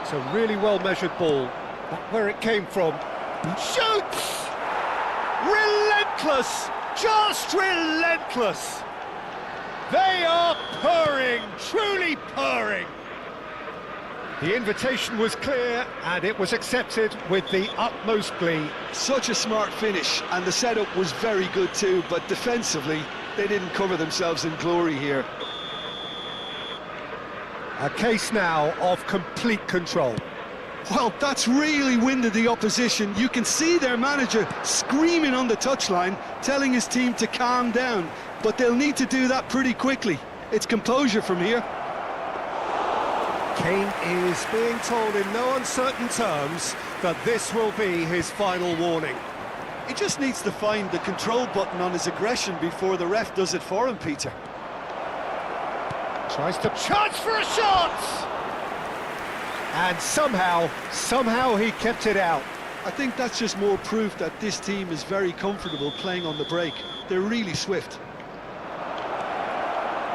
Speaker 1: It's a really well-measured ball. Not where it came from. Shoots! Relentless! Just relentless! They are purring, truly purring. The invitation was clear, and it was accepted with the utmost glee.
Speaker 2: Such a smart finish, and the setup was very good too, but defensively, they didn't cover themselves in glory here.
Speaker 1: A case now of complete control.
Speaker 2: Well, that's really winded the opposition. You can see their manager screaming on the touchline, telling his team to calm down, but they'll need to do that pretty quickly. It's composure from here.
Speaker 1: Kane is being told in no uncertain terms that this will be his final warning.
Speaker 2: He just needs to find the control button on his aggression before the ref does it for him, Peter.
Speaker 1: Tries to charge for a shot! And somehow he kept it out.
Speaker 2: I think that's just more proof that this team is very comfortable playing on the break. They're really swift.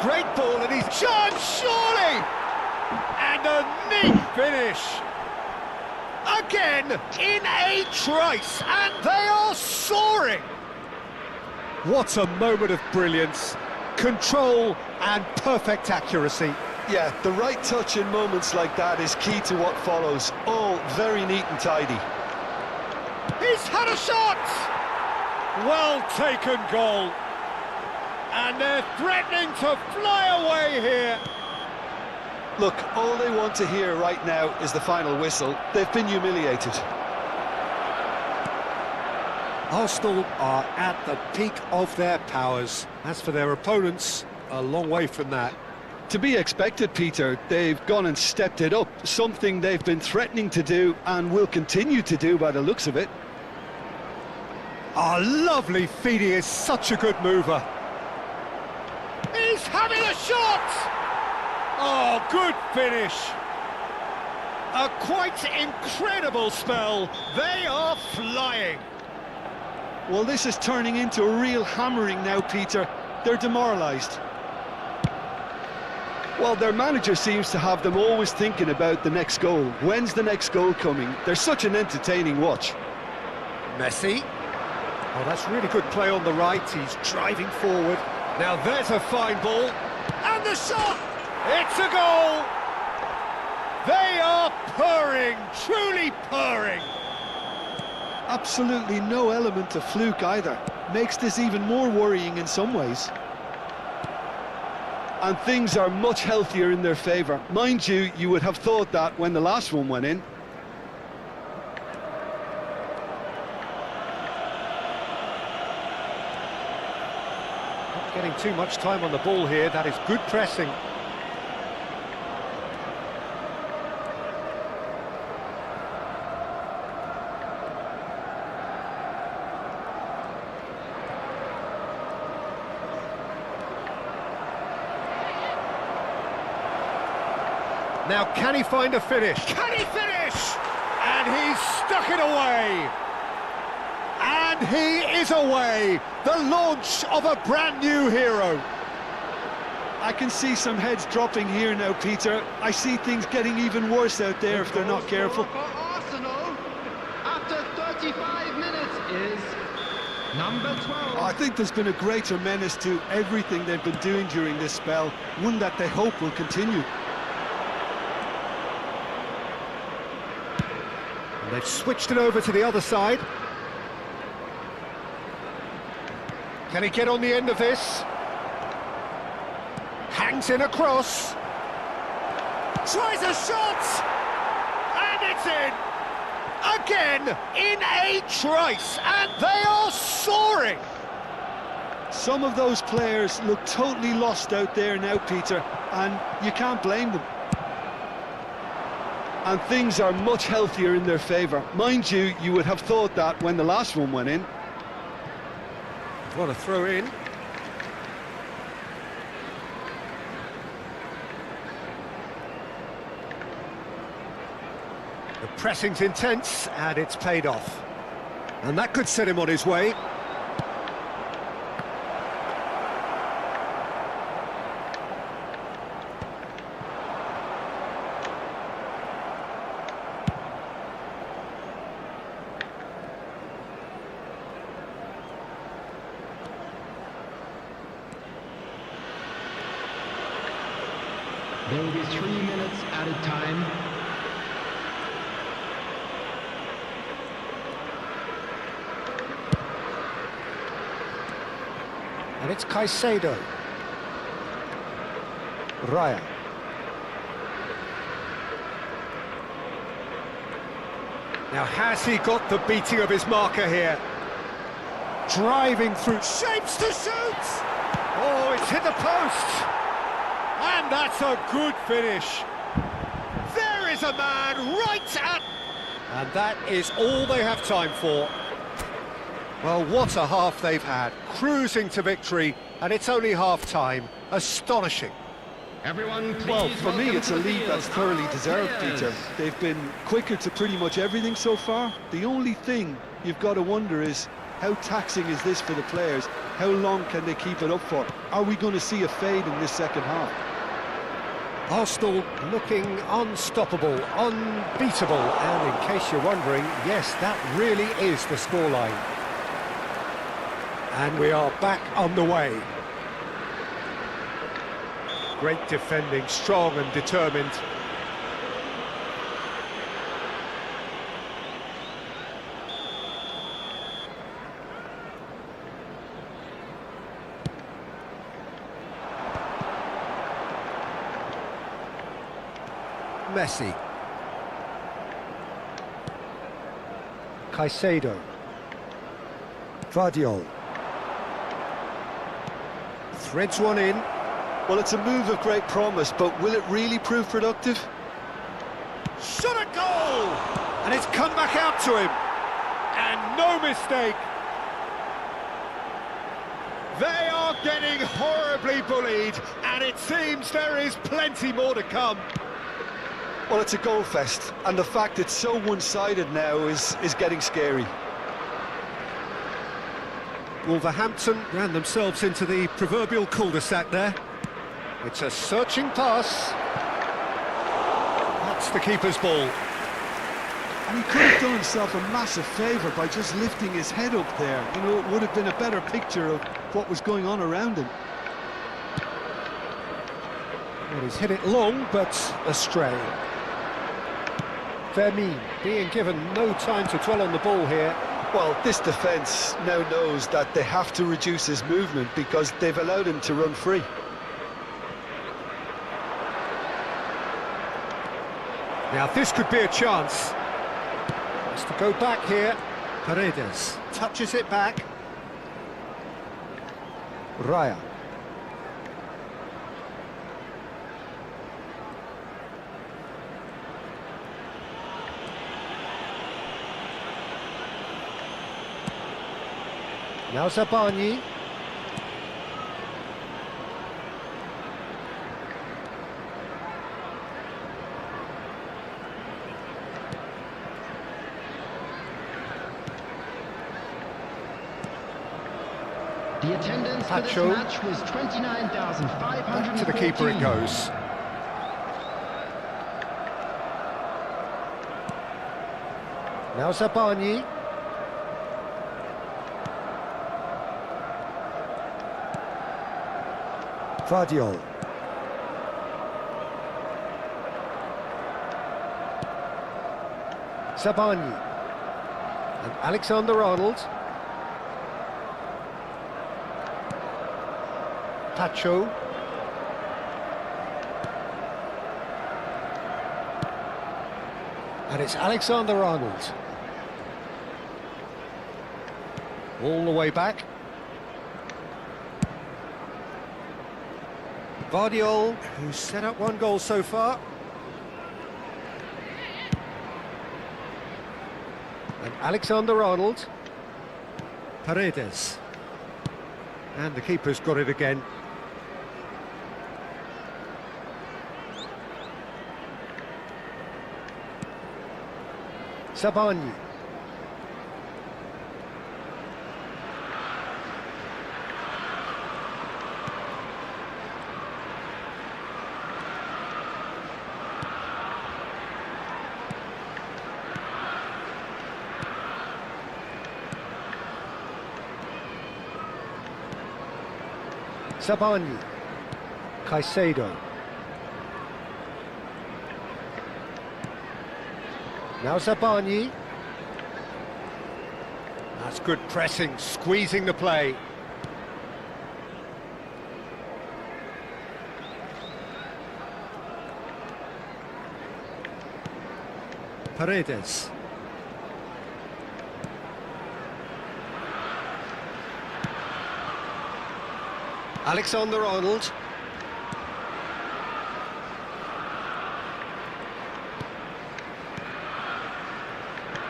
Speaker 1: Great ball, and he's charged, surely! And a neat finish. Again, in a trice, and they are soaring. What a moment of brilliance. Control and perfect accuracy.
Speaker 2: Yeah, the right touch in moments like that is key to what follows. All very neat and tidy.
Speaker 1: He's had a shot! Well taken goal. And they're threatening to fly away here.
Speaker 2: Look, all they want to hear right now is the final whistle. They've been humiliated.
Speaker 1: Arsenal are at the peak of their powers. As for their opponents, a long way from that.
Speaker 2: To be expected, Peter. They've gone and stepped it up, something they've been threatening to do and will continue to do by the looks of it.
Speaker 1: A lovely feed. He is such a good mover. He's having a shot! Oh, good finish. A quite incredible spell. They are flying.
Speaker 2: Well, this is turning into a real hammering now, Peter. They're demoralised. Well, their manager seems to have them always thinking about the next goal. When's the next goal coming? They're such an entertaining watch.
Speaker 1: Messi. Oh, that's really good play on the right. He's driving forward. Now there's a fine ball. And the shot! It's a goal! They are purring, truly purring.
Speaker 2: Absolutely no element of fluke either. Makes this even more worrying in some ways. And things are much healthier in their favour. Mind you, you would have thought that when the last one went in.
Speaker 1: Getting too much time on the ball here, that is good pressing. Now, can he find a finish? Can he finish? And he's stuck it away. And he is away. The launch of a brand new hero.
Speaker 2: I can see some heads dropping here now, Peter. I see things getting even worse out there if they're not careful.
Speaker 5: For Arsenal, after 35 minutes, is number 12.
Speaker 2: I think there's been a greater menace to everything they've been doing during this spell, one that they hope will continue.
Speaker 1: And they've switched it over to the other side. Can he get on the end of this? Hangs in a cross. Tries a shot! And it's in! Again, in a trice, and they are soaring!
Speaker 2: Some of those players look totally lost out there now, Peter, and you can't blame them. And things are much healthier in their favour. Mind you, you would have thought that when the last one went in.
Speaker 1: What a throw in. The pressing's intense, and it's paid off. And that could set him on his way.
Speaker 5: There will be 3 minutes added time.
Speaker 1: And it's Caicedo. Raya. Now, has he got the beating of his marker here? Driving through, shapes to shoot! Oh, it's hit the post! And that's a good finish. There is a man right at... And that is all they have time for. Well, what a half they've had. Cruising to victory, and it's only half-time. Astonishing.
Speaker 5: Everyone, please.
Speaker 2: Well, for me, it's a lead that's thoroughly deserved, Peter. They've been quicker to pretty much everything so far. The only thing you've got to wonder is, how taxing is this for the players? How long can they keep it up for? Are we going to see a fade in this second half?
Speaker 1: Arsenal looking unstoppable, unbeatable, and in case you're wondering, yes, that really is the scoreline. And we are back on the way. Great defending, strong and determined. Messi. Caicedo. Vardiol. Threads one in.
Speaker 2: Well, it's a move of great promise, but will it really prove productive?
Speaker 1: Shot a goal! And it's come back out to him. And no mistake. They are getting horribly bullied, and it seems there is plenty more to come.
Speaker 2: Well, it's a goal fest, and the fact it's so one-sided now is getting scary.
Speaker 1: Wolverhampton ran themselves into the proverbial cul-de-sac there. It's a searching pass. That's the keeper's ball.
Speaker 2: And he could have done himself a massive favour by just lifting his head up there. You know, it would have been a better picture of what was going on around him.
Speaker 1: Well, he's hit it long, but astray. Vermeer being given no time to dwell on the ball here.
Speaker 2: Well, this defence now knows that they have to reduce his movement because they've allowed him to run free.
Speaker 1: Now this could be a chance. Has to go back here. Paredes touches it back. Raya. Now Zabani.
Speaker 5: The attendance for this
Speaker 1: Pacho.
Speaker 5: match was 29,514.
Speaker 1: Back to the keeper it goes. Now Zabani. Vardiol. Zabani. And Alexander-Arnold. Pacho. And it's Alexander-Arnold. All the way back. Vardiol, who's set up one goal so far. And Alexander-Arnold. Paredes. And the keeper's got it again. Zabani. Zabani. Caicedo. Now Zabani. That's good pressing, squeezing the play. Paredes. Alexander-Arnold.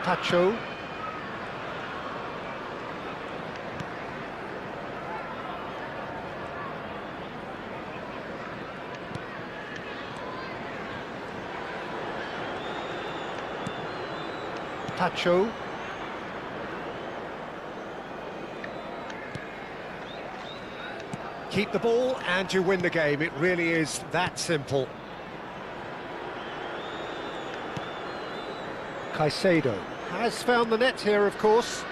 Speaker 1: Pacho. Pacho. Keep the ball and you win the game. It really is that simple. Caicedo has found the net here, of course.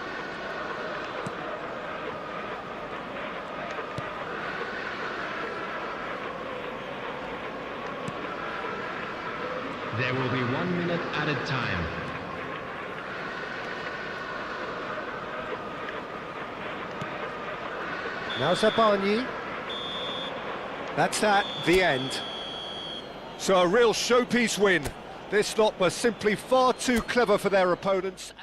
Speaker 5: There will be 1 minute added time.
Speaker 1: Now Zabani. That's that, the end. So a real showpiece win. This lot were simply far too clever for their opponents.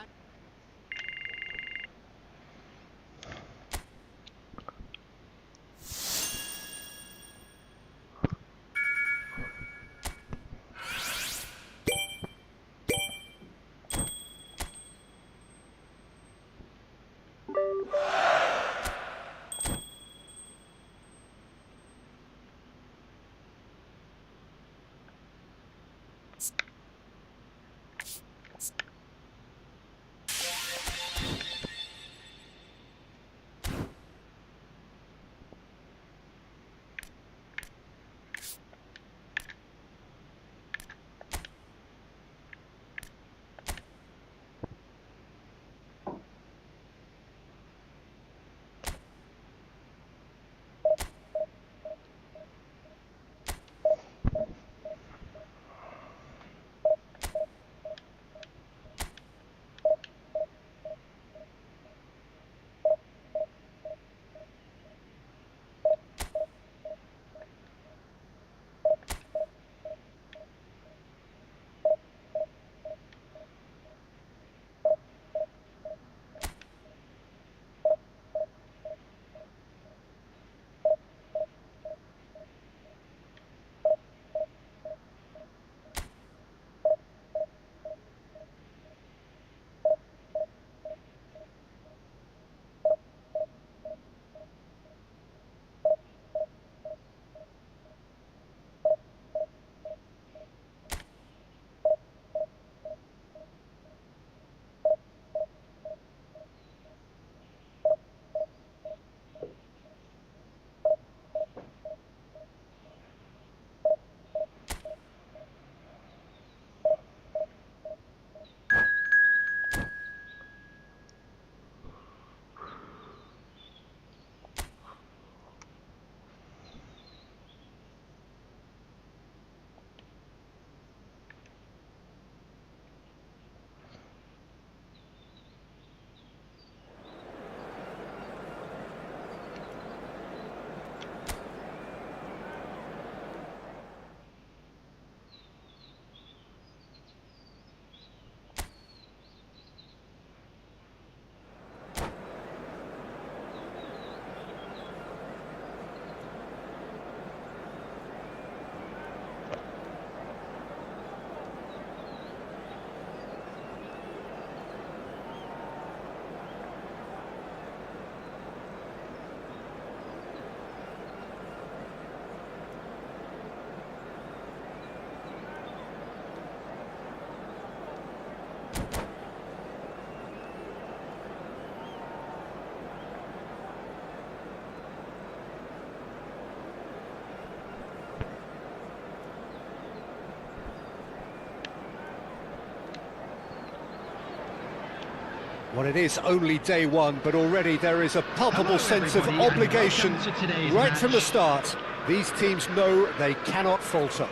Speaker 1: Well, it is only day one, but already there is a palpable sense of
Speaker 5: everybody, and
Speaker 1: obligation
Speaker 5: welcome to today's
Speaker 1: right
Speaker 5: match.
Speaker 1: from the start. These teams know they cannot falter.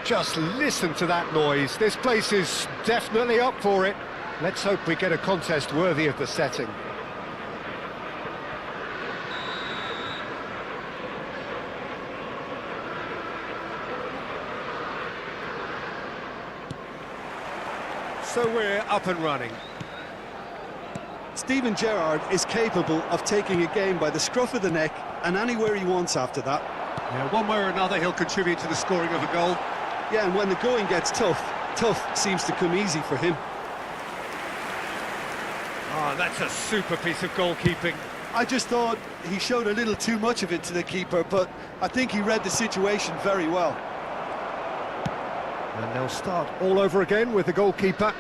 Speaker 1: Just listen to that noise. This place is definitely up for it. Let's hope we get a contest worthy of the setting. So we're up and running.
Speaker 2: Steven Gerrard is capable of taking a game by the scruff of the neck and anywhere he wants after that.
Speaker 1: Yeah, one way or another he'll contribute to the scoring of a goal.
Speaker 2: Yeah, and when the going gets tough, tough seems to come easy for him.
Speaker 1: Ah, that's a super piece of goalkeeping.
Speaker 2: I just thought he showed a little too much of it to the keeper, but I think he read the situation very well.
Speaker 1: And they'll start all over again with the goalkeeper.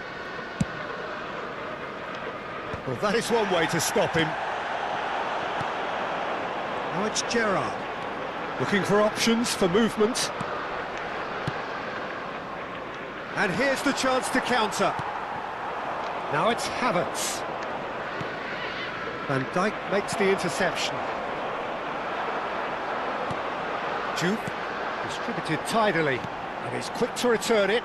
Speaker 1: Well, that is one way to stop him. Now it's Gerrard. Looking for options for movement. And here's the chance to counter. Now it's Havertz. Van Dijk makes the interception. Jupe distributed tidily, and is quick to return it.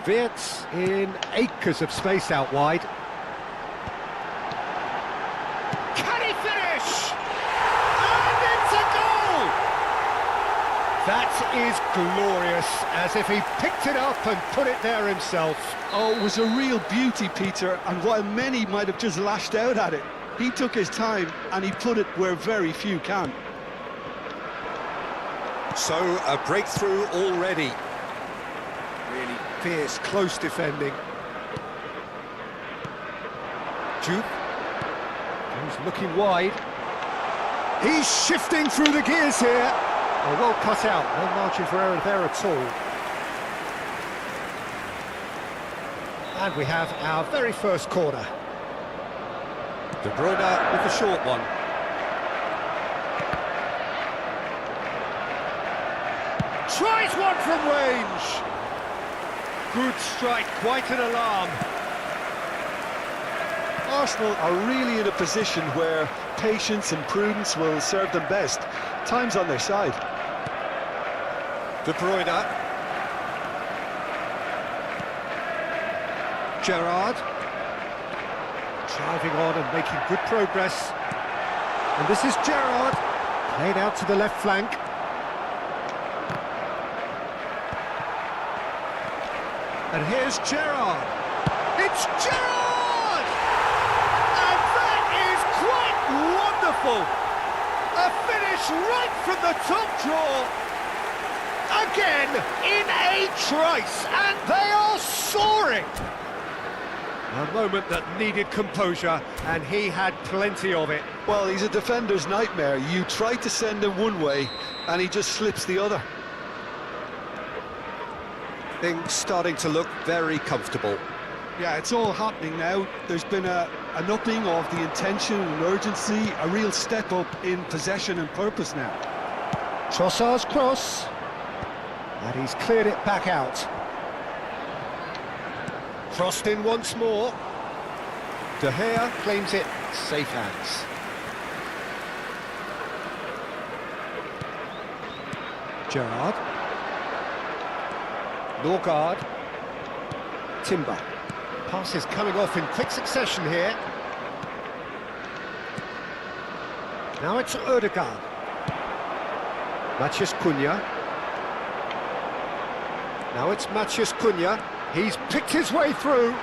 Speaker 1: Wirtz in acres of space out wide. Can he finish? And it's a goal! That is glorious, as if he picked it up and put it there himself.
Speaker 2: Oh, it was a real beauty, Peter, and while many might have just lashed out at it, he took his time and he put it where very few can.
Speaker 1: So, a breakthrough already. Really fierce, close defending. Jupe. He's looking wide. He's shifting through the gears here. Oh, well cut out. No margin for error there at all. And we have our very first corner. De Bruyne with the short one. Tries one from range. Good strike, quite an alarm.
Speaker 2: Arsenal are really in a position where patience and prudence will serve them best. Time's on their side.
Speaker 1: De Bruyne. Gerrard. Driving on and making good progress. And this is Gerrard. Played out to the left flank. And here's Gerrard. It's Gerrard! And that is quite wonderful. A finish right from the top draw. Again, in a trice, and they are soaring. A moment that needed composure, and he had plenty of it.
Speaker 2: Well, he's a defender's nightmare. You try to send him one way, and he just slips the other.
Speaker 1: Things starting to look very comfortable.
Speaker 2: Yeah, it's all happening now. There's been an upping of the intention and urgency, a real step up in possession and purpose now.
Speaker 1: Trossard's cross. And he's cleared it back out. Crossed in once more. De Gea claims it, safe hands. Gerrard. Norgard. Timber. Passes coming off in quick succession here. Now it's Ødegaard. Matheus Cunha. Now it's Matheus Cunha. He's picked his way through.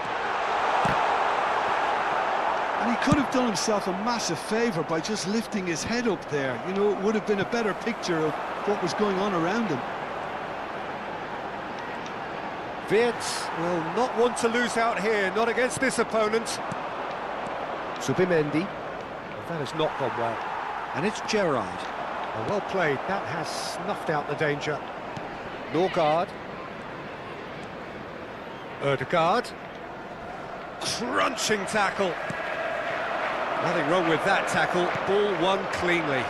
Speaker 2: And he could have done himself a massive favour by just lifting his head up there. You know, it would have been a better picture of what was going on around him.
Speaker 1: Wirtz will not want to lose out here, not against this opponent. Zubimendi. That has not gone well. And it's Gerrard. Oh, well played, that has snuffed out the danger. Norgard. Ødegaard. Crunching tackle. Nothing wrong with that tackle, ball won cleanly.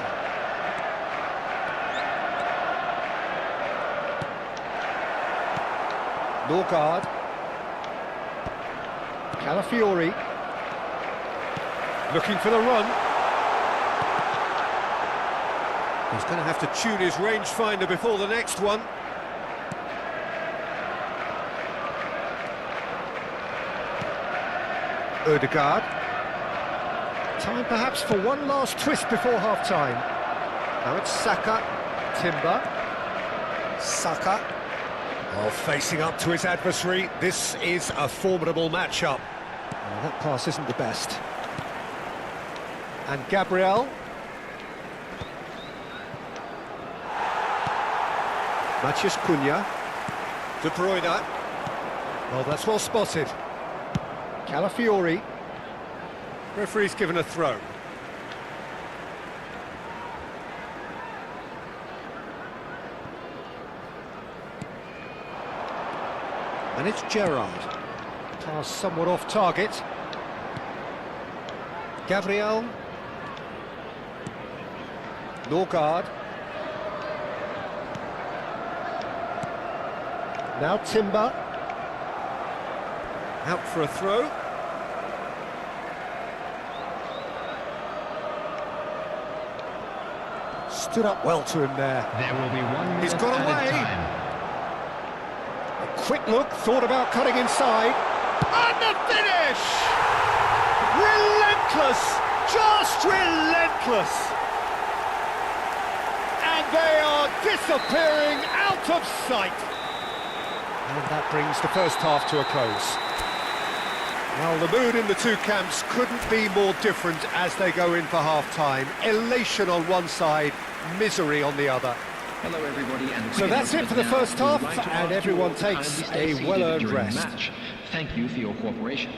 Speaker 1: Norgard. Calafiori. Looking for the run. He's going to have to tune his rangefinder before the next one. Ødegaard. Time perhaps for one last twist before half-time. Now it's Saka. Timber. Saka. Oh, facing up to his adversary. This is a formidable matchup. Oh, that pass isn't the best. And Gabriel. Matheus Cunha. De Bruyne. Oh, that's well spotted. Calafiori. Referee's given a throw. And it's Gerrard. Pass somewhat off target. Gabriel. Norgard. Now Timber. Out for a throw. Stood up well to him there.
Speaker 6: There will be 1 minute
Speaker 1: He's got away.
Speaker 6: time.
Speaker 1: A quick look, thought about cutting inside. And the finish! Relentless! Just relentless! And they are disappearing out of sight. And that brings the first half to a close. Well, the mood in the two camps couldn't be more different as they go in for half-time. Elation on one side, misery on the other.
Speaker 6: Hello, everybody, and
Speaker 1: So that's it for the first half, and everyone takes a well-earned rest.
Speaker 6: Match. Thank you for your cooperation.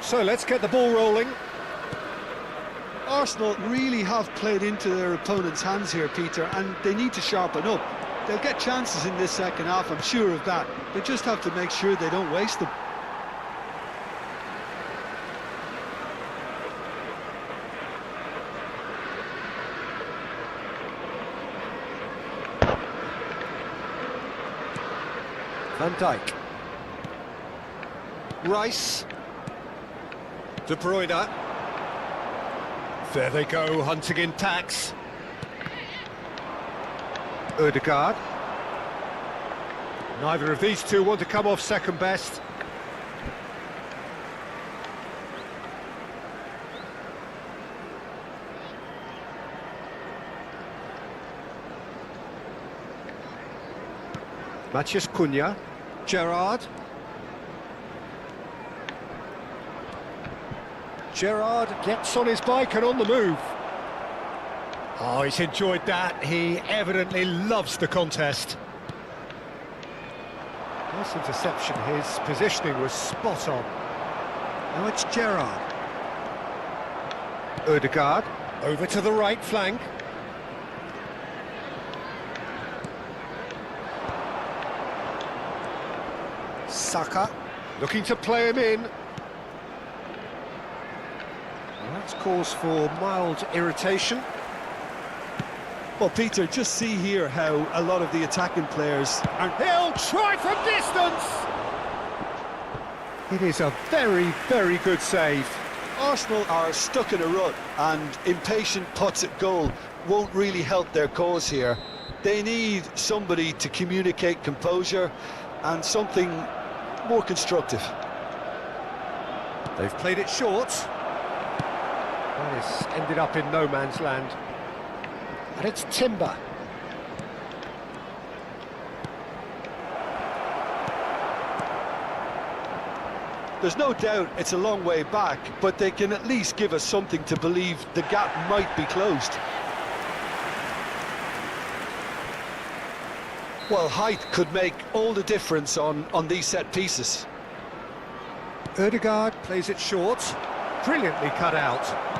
Speaker 1: So let's get the ball rolling.
Speaker 2: Arsenal really have played into their opponent's hands here, Peter, and they need to sharpen up. They'll get chances in this second half, I'm sure of that. They just have to make sure they don't waste them.
Speaker 1: Van Dijk. Rice. De Bruyne. There they go, hunting in tacks. Ødegaard. Neither of these two want to come off second best. Matheus Cunha. Gerrard. Gerrard gets on his bike and on the move. Oh, he's enjoyed that. He evidently loves the contest. Nice interception. His positioning was spot on. Now it's Gerrard. Ødegaard. Over to the right flank. Saka. Looking to play him in. That's cause for mild irritation.
Speaker 2: Well, Peter, just see here how a lot of the attacking players are...
Speaker 1: He'll try from distance! It is a very, very good save.
Speaker 2: Arsenal are stuck in a rut, and impatient putts at goal won't really help their cause here. They need somebody to communicate composure and something more constructive.
Speaker 1: They've played it short. That has ended up in no man's land. And it's Timber.
Speaker 2: There's no doubt it's a long way back, but they can at least give us something to believe the gap might be closed. Well, height could make all the difference on these set pieces.
Speaker 1: Ødegaard plays it short. Brilliantly cut out.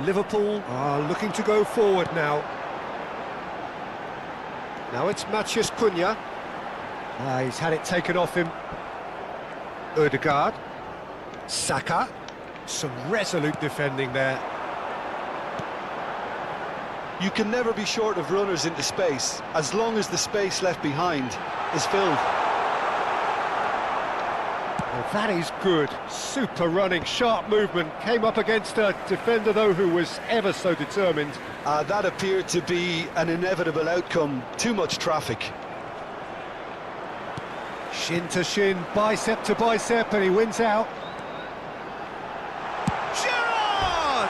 Speaker 1: Liverpool are looking to go forward now. Now it's Matheus Cunha. He's had it taken off him. Ødegaard. Saka. Some resolute defending there.
Speaker 2: You can never be short of runners into space, as long as the space left behind is filled.
Speaker 1: Well, that is good. Super running, sharp movement. Came up against a defender, though, who was ever so determined.
Speaker 2: That appeared to be an inevitable outcome. Too much traffic.
Speaker 1: Shin to shin, bicep to bicep, and he wins out. Gerrard!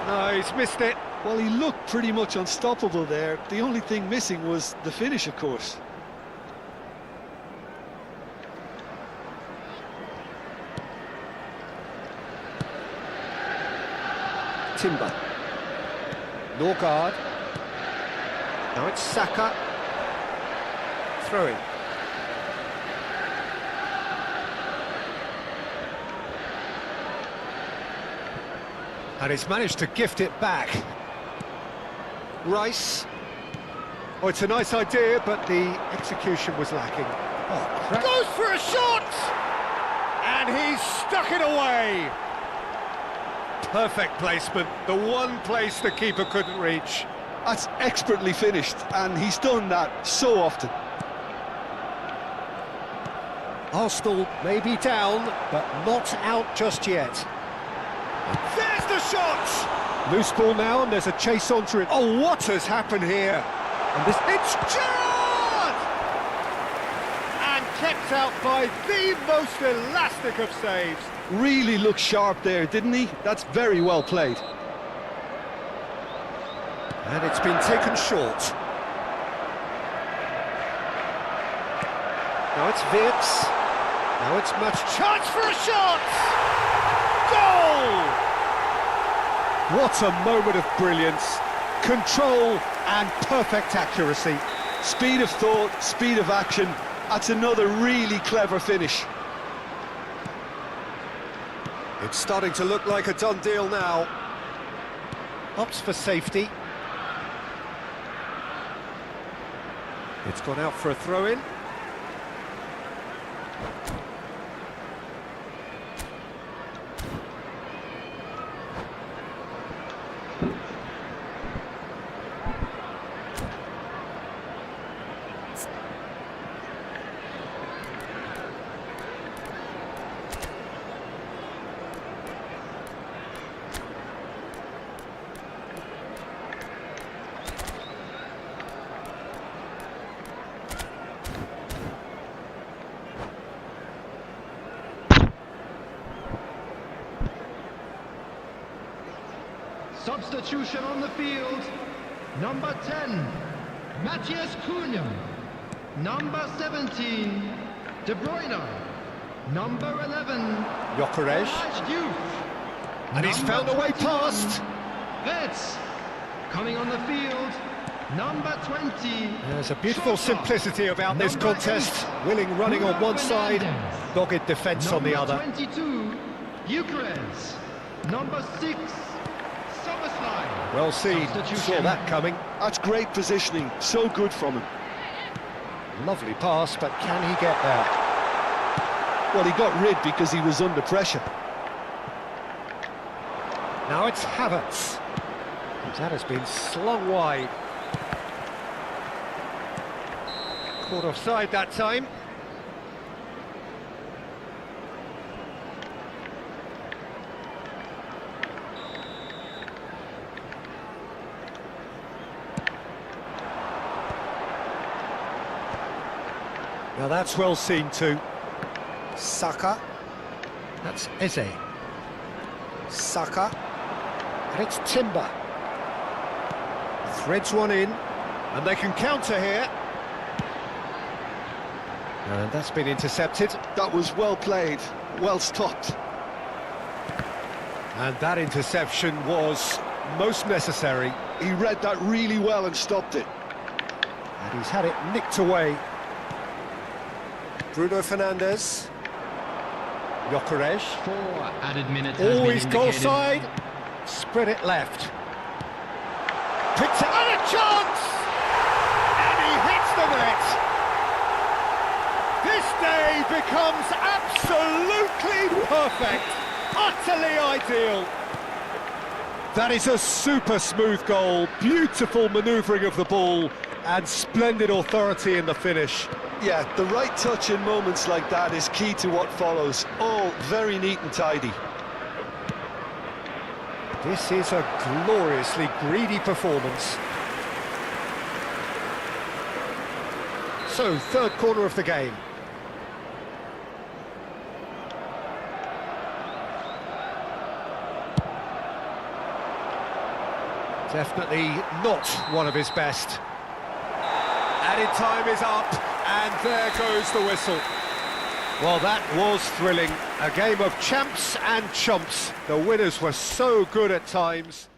Speaker 1: No, he's missed it.
Speaker 2: Well, he looked pretty much unstoppable there. The only thing missing was the finish, of course.
Speaker 1: Timber. Norgard. Now it's Saka. Throwing. And he's managed to gift it back. Rice. Oh, it's a nice idea, but the execution was lacking. Oh, goes for a shot! And he's stuck it away! Perfect placement, the one place the keeper couldn't reach.
Speaker 2: That's expertly finished, and he's done that so often.
Speaker 1: Arsenal may be down, but not out just yet. There's the shot! Loose ball now, and there's a chase onto it. Oh, what has happened here? And this, it's Gerrard! And kept out by the most elastic of saves.
Speaker 2: Really looked sharp there, didn't he? That's very well played.
Speaker 1: And it's been taken short. Now it's Wirtz. Now it's much chance for a shot! Goal! What a moment of brilliance. Control and perfect accuracy.
Speaker 2: Speed of thought, speed of action. That's another really clever finish.
Speaker 1: It's starting to look like a done deal now. Opts for safety. It's gone out for a throw-in.
Speaker 5: Substitution on the field. Number 10, Matthias Cunha. Number 17, De Bruyne. Number 11,
Speaker 1: Gyökeres. And he's found a way past.
Speaker 5: Wirtz. Coming on the field, number 20.
Speaker 1: There's a beautiful
Speaker 5: Sosa.
Speaker 1: simplicity about this
Speaker 5: Number
Speaker 1: contest.
Speaker 5: 8,
Speaker 1: Willing running on one side,
Speaker 5: Fernandes.
Speaker 1: dogged defence on the
Speaker 5: Number
Speaker 1: other.
Speaker 5: 22, Gyökeres. Number 6, Soboslai.
Speaker 1: Well seen, saw that coming.
Speaker 2: That's great positioning, so good from him.
Speaker 1: Lovely pass, but can he get there?
Speaker 2: Well, he got rid because he was under pressure.
Speaker 1: Now it's Havertz. That has been slung wide. Caught offside that time. Now that's well seen too. Saka. That's Eze. Saka. And it's Timber. Threads one in, and they can counter here. And that's been intercepted.
Speaker 2: That was well played, well stopped.
Speaker 1: And that interception was most necessary.
Speaker 2: He read that really well and stopped it.
Speaker 1: And he's had it nicked away. Bruno Fernandes. Gyökeres.
Speaker 6: 4 added minutes has been
Speaker 1: Always goal
Speaker 6: indicated.
Speaker 1: side. Spread it left. Picks it, and a chance! And he hits the net. This day becomes absolutely perfect. utterly ideal. That is a super smooth goal, beautiful manoeuvring of the ball, and splendid authority in the finish.
Speaker 2: Yeah, the right touch in moments like that is key to what follows. All very neat and tidy.
Speaker 1: This is a gloriously greedy performance. So, third corner of the game. Definitely not one of his best. Added time is up, and there goes the whistle. Well, that was thrilling. A game of champs and chumps. The winners were so good at times.